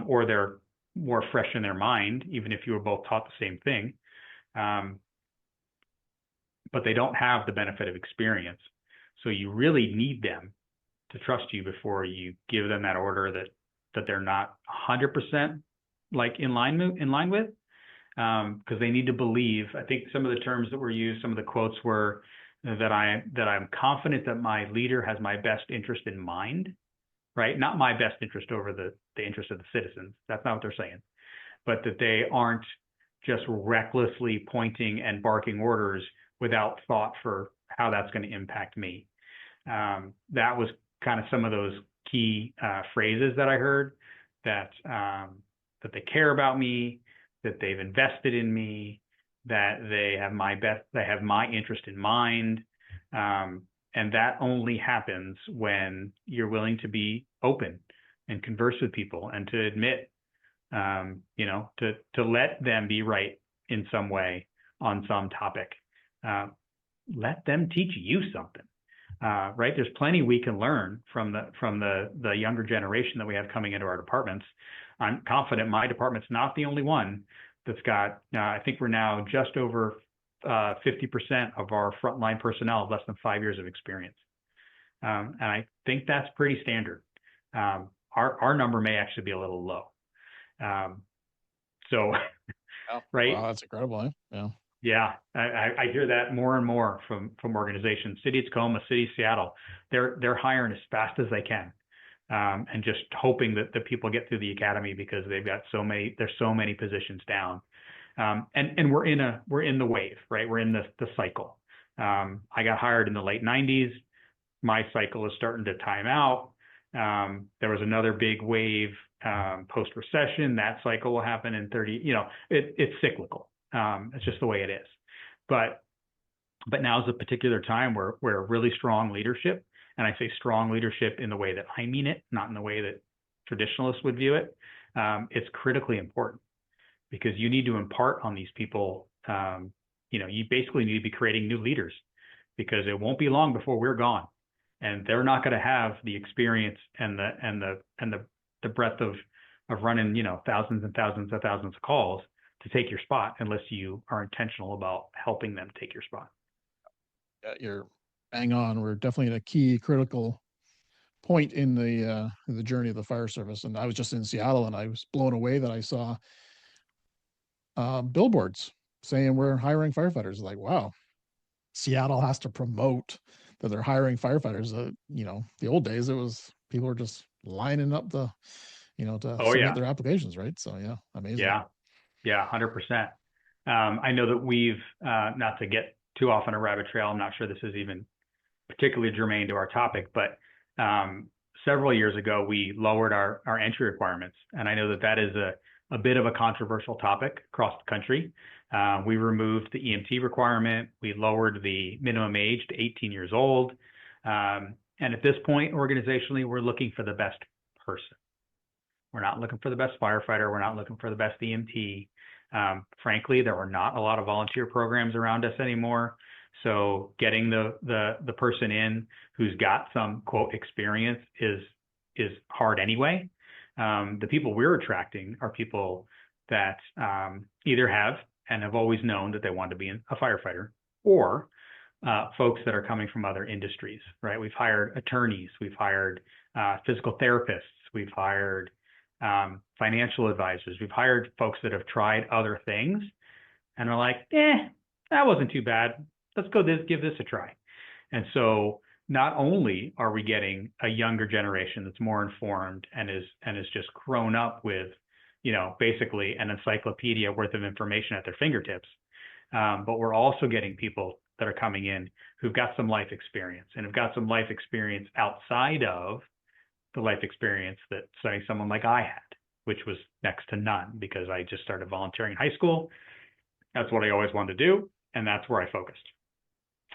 or they're more fresh in their mind, even if you were both taught the same thing. But they don't have the benefit of experience. So you really need them to trust you before you give them that order that they're not 100% like in line with, because they need to believe. I think some of the terms that were used, some of the quotes were that I'm confident that my leader has my best interest in mind, right? Not my best interest over the interest of the citizens. That's not what they're saying, but that they aren't just recklessly pointing and barking orders without thought for how that's going to impact me. That was kind of some of those key phrases that I heard, that they care about me, that they've invested in me, that they have my interest in mind. And that only happens when you're willing to be open and converse with people and to admit, to let them be right in some way on some topic. Let them teach you something, right? There's plenty we can learn from the younger generation that we have coming into our departments. I'm confident my department's not the only one that's got, I think we're now just over 50% of our frontline personnel have less than 5 years of experience. And I think that's pretty standard. Our number may actually be a little low. So, Oh, right. wow, that's incredible. Eh? Yeah. Yeah, I hear that more and more from organizations. City of Tacoma, City of Seattle, they're hiring as fast as they can, and just hoping that the people get through the academy because they've got there's so many positions down, and we're in the wave, right? We're in the cycle. I got hired in the late '90s. My cycle is starting to time out. There was another big wave post recession. That cycle will happen in 30. It's cyclical. It's just the way it is. But now is a particular time where really strong leadership, and I say strong leadership in the way that I mean it, not in the way that traditionalists would view it. It's critically important because you need to impart on these people. You basically need to be creating new leaders because it won't be long before we're gone, and they're not going to have the experience and the breadth of running thousands and thousands and thousands of calls to take your spot unless you are intentional about helping them take your spot. Yeah, you're bang on. We're definitely at a key critical point in the journey of the fire service. And I was just in Seattle, and I was blown away that I saw billboards saying we're hiring firefighters. Like, wow, Seattle has to promote that they're hiring firefighters. The old days, it was people were just lining up to submit their applications, right? So yeah, amazing. Yeah, 100%. I know that we've, not to get too off on a rabbit trail, I'm not sure this is even particularly germane to our topic, but several years ago, we lowered our entry requirements. And I know that is a bit of a controversial topic across the country. We removed the EMT requirement. We lowered the minimum age to 18 years old. And at this point, organizationally, we're looking for the best person. We're not looking for the best firefighter. We're not looking for the best EMT. Frankly, there are not a lot of volunteer programs around us anymore. So getting the person in who's got some quote experience is hard anyway. The people we're attracting are people that either have and have always known that they want to be a firefighter, or folks that are coming from other industries, right? We've hired attorneys, we've hired physical therapists, we've hired financial advisors, we've hired folks that have tried other things and are like, that wasn't too bad. Let's give this a try. And so not only are we getting a younger generation that's more informed and is just grown up with, basically an encyclopedia worth of information at their fingertips, but we're also getting people that are coming in who've got some life experience and have got some life experience outside of the life experience that, say, someone like I had, which was next to none because I just started volunteering in high school. That's what I always wanted to do, and that's where I focused.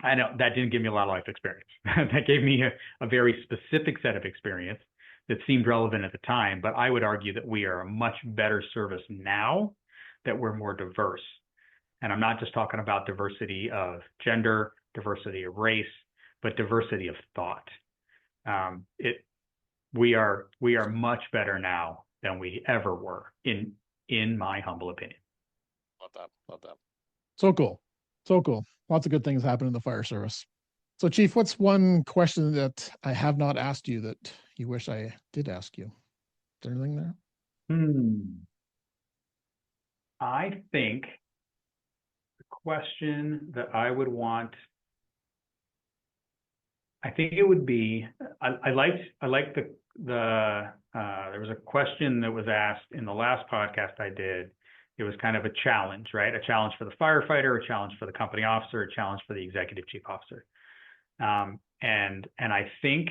I know that didn't give me a lot of life experience. That gave me a very specific set of experience that seemed relevant at the time, but I would argue that we are a much better service now that we're more diverse. And I'm not just talking about diversity of gender, diversity of race, but diversity of thought. We are much better now than we ever were, in my humble opinion. Love that. So cool. Lots of good things happen in the fire service. So, Chief, what's one question that I have not asked you that you wish I did ask you? Is there anything there? I think the question that I would want, I think it would be, I liked the there was a question that was asked in the last podcast I did. It was kind of a challenge, right? A challenge for the firefighter, a challenge for the company officer, a challenge for the executive chief officer. And I think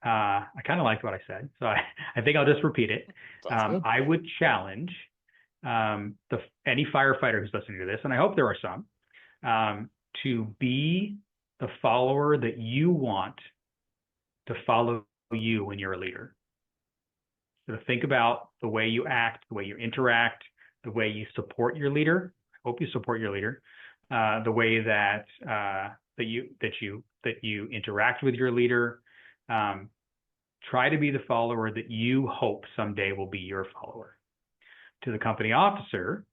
I kind of liked what I said, so I think I'll just repeat it. I would challenge any firefighter who's listening to this, and I hope there are some, to be the follower that you want to follow you when you're a leader. So to think about the way you act, the way you interact, the way you support your leader. I hope you support your leader. The way that you interact with your leader. Try to be the follower that you hope someday will be your follower. To the company officer,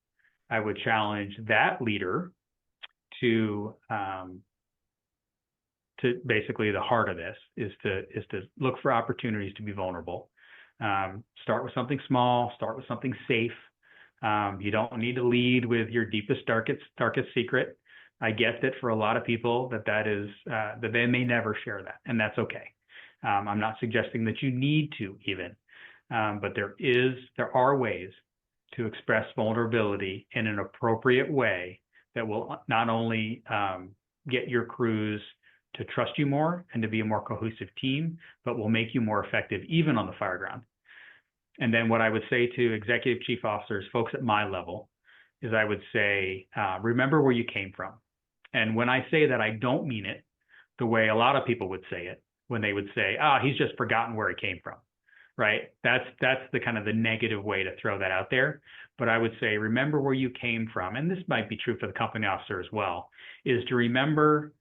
I would challenge that leader to basically the heart of this is to look for opportunities to be vulnerable. Start with something small, start with something safe. You don't need to lead with your deepest, darkest secret. I get that for a lot of people that is that they may never share that, and that's okay. I'm not suggesting that you need to even, but there are ways to express vulnerability in an appropriate way that will not only get your crews to trust you more and to be a more cohesive team, but will make you more effective even on the fire ground. And then what I would say to executive chief officers, folks at my level, is I would say, remember where you came from. And when I say that, I don't mean it the way a lot of people would say it, when they would say, he's just forgotten where he came from, right? That's the kind of the negative way to throw that out there. But I would say, remember where you came from. And this might be true for the company officer as well, is to remember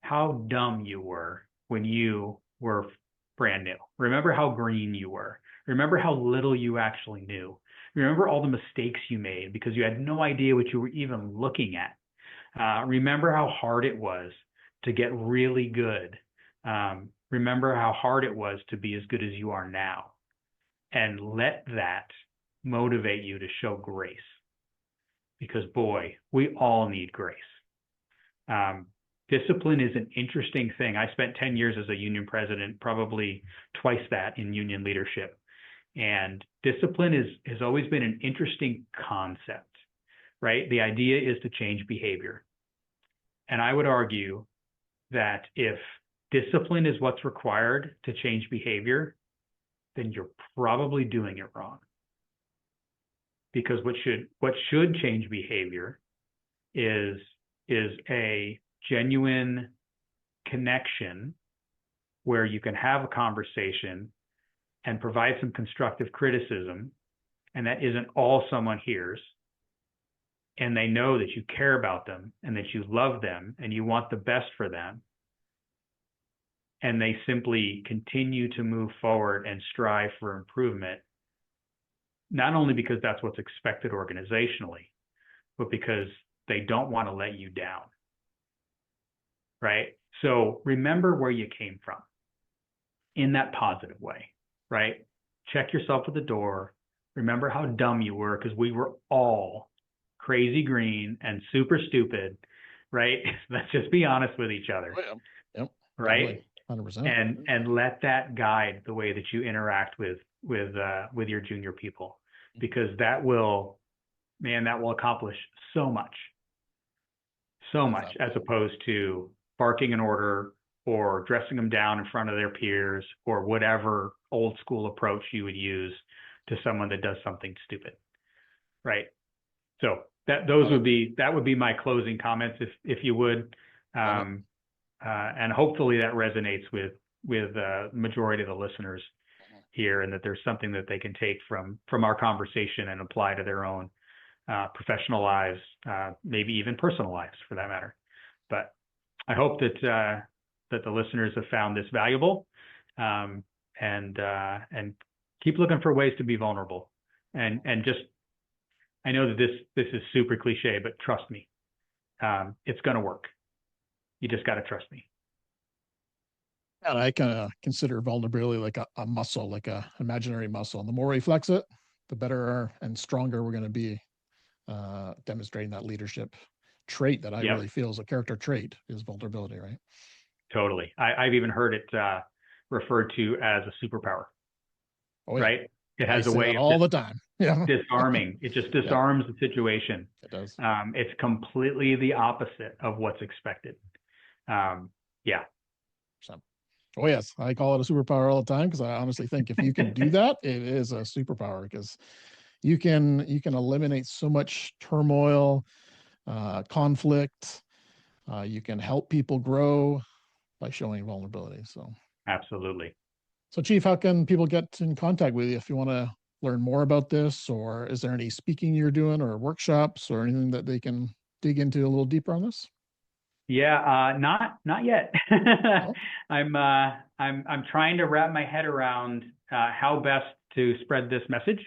how dumb you were when you were brand new. Remember how green you were. Remember how little you actually knew. Remember all the mistakes you made because you had no idea what you were even looking at. Remember how hard it was to get really good. Remember how hard it was to be as good as you are now. And let that motivate you to show grace. Because boy, we all need grace. Discipline is an interesting thing. I spent 10 years as a union president, probably twice that in union leadership. And discipline has always been an interesting concept, right? The idea is to change behavior. And I would argue that if discipline is what's required to change behavior, then you're probably doing it wrong. Because what should change behavior is a genuine connection where you can have a conversation and provide some constructive criticism, and that isn't all someone hears, and they know that you care about them and that you love them and you want the best for them, and they simply continue to move forward and strive for improvement, not only because that's what's expected organizationally, but because they don't want to let you down. Right? So remember where you came from in that positive way, right? Check yourself at the door. Remember how dumb you were, because we were all crazy green and super stupid, right? Let's just be honest with each other. Yep. Right? 100%. And let that guide the way that you interact with your junior people, because that will accomplish so much, as opposed to barking an order or dressing them down in front of their peers or whatever old school approach you would use to someone that does something stupid, right? So that would be my closing comments, if you would, and hopefully that resonates with the majority of the listeners here, and that there's something that they can take from our conversation and apply to their own professional lives, maybe even personal lives for that matter. But I hope that the listeners have found this valuable, and keep looking for ways to be vulnerable. And just, I know that this is super cliche, but trust me, it's going to work. You just got to trust me. And I kind of consider vulnerability like a muscle, like a imaginary muscle. And the more we flex it, the better and stronger we're going to be, demonstrating that leadership trait that I really feel is a character trait, is vulnerability, right? Totally. I've even heard it referred to as a superpower. Oh, yeah. Right? It has a way of all the time. Yeah. Disarming. It just disarms the situation. It does. It's completely the opposite of what's expected. Yeah. So, oh yes, I call it a superpower all the time, because I honestly think if you can do that, it is a superpower, because you can eliminate so much turmoil, conflict. You can help people grow by showing vulnerability. So absolutely. So Chief, how can people get in contact with you if you want to learn more about this, or is there any speaking you're doing or workshops or anything that they can dig into a little deeper on this? Yeah, not yet. Oh. I'm trying to wrap my head around how best to spread this message.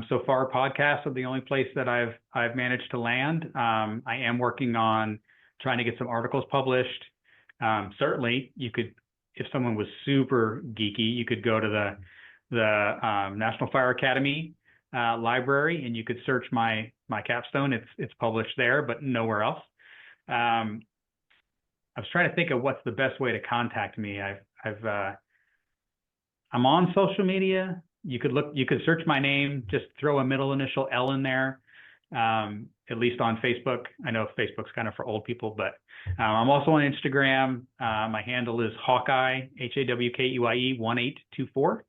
So far, podcasts are the only place that I've managed to land. I am working on trying to get some articles published. Certainly, you could, if someone was super geeky, you could go to the National Fire Academy library, and you could search my capstone. It's published there, but nowhere else. I was trying to think of what's the best way to contact me. I'm on social media. You could search my name, just throw a middle initial L in there. At least on Facebook. I know Facebook's kind of for old people, but I'm also on Instagram. My handle is Hawkeye, HAWKEYE 1824.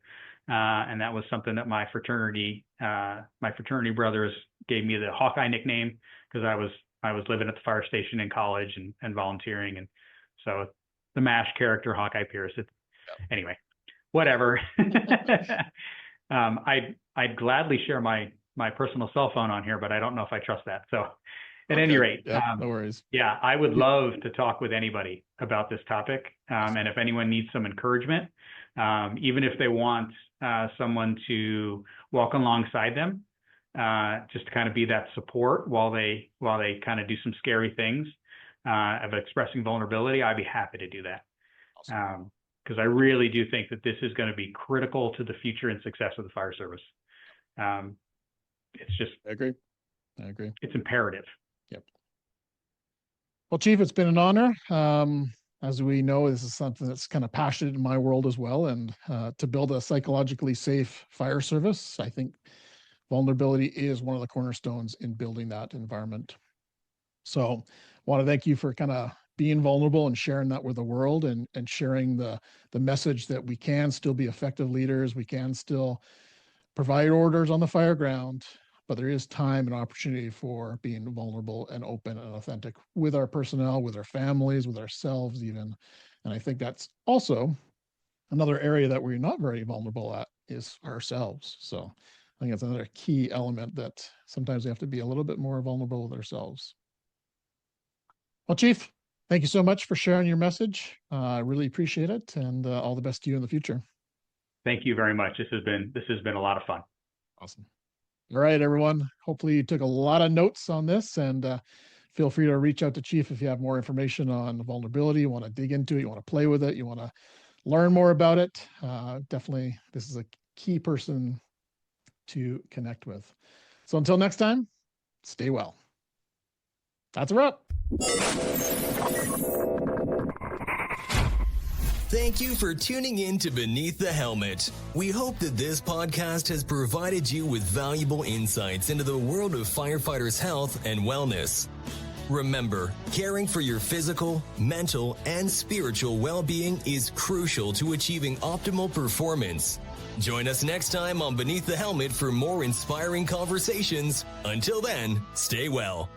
And that was something that my fraternity brothers gave me the Hawkeye nickname because I was living at the fire station in college and volunteering. And so the MASH character, Hawkeye Pierce. Anyway, whatever. I'd gladly share my personal cell phone on here, but I don't know if I trust that. So at any rate, no worries. Yeah, I would love to talk with anybody about this topic. And if anyone needs some encouragement, even if they want someone to walk alongside them, just to kind of be that support while they kind of do some scary things of expressing vulnerability, I'd be happy to do that. Awesome. Because I really do think that this is going to be critical to the future and success of the fire service. It's just, I agree. It's imperative. Yep. Well, Chief, it's been an honor. As we know, this is something that's kind of passionate in my world as well. And to build a psychologically safe fire service, I think vulnerability is one of the cornerstones in building that environment. So I want to thank you for kind of being vulnerable and sharing that with the world and sharing the message that we can still be effective leaders. We can still provide orders on the fire ground, but there is time and opportunity for being vulnerable and open and authentic with our personnel, with our families, with ourselves even. And I think that's also another area that we're not very vulnerable at is ourselves. So I think that's another key element that sometimes we have to be a little bit more vulnerable with ourselves. Well, Chief, thank you so much for sharing your message. I really appreciate it, and all the best to you in the future. Thank you very much. This has been a lot of fun. Awesome. All right, everyone. Hopefully you took a lot of notes on this, and feel free to reach out to Chief if you have more information on vulnerability, you want to dig into it, you want to play with it, you want to learn more about it. Definitely, this is a key person to connect with. So until next time, stay well. That's a wrap. Thank you for tuning in to Beneath the Helmet. We hope that this podcast has provided you with valuable insights into the world of firefighters' health and wellness. Remember, caring for your physical, mental, and spiritual well-being is crucial to achieving optimal performance. Join us next time on Beneath the Helmet for more inspiring conversations. Until then, stay well.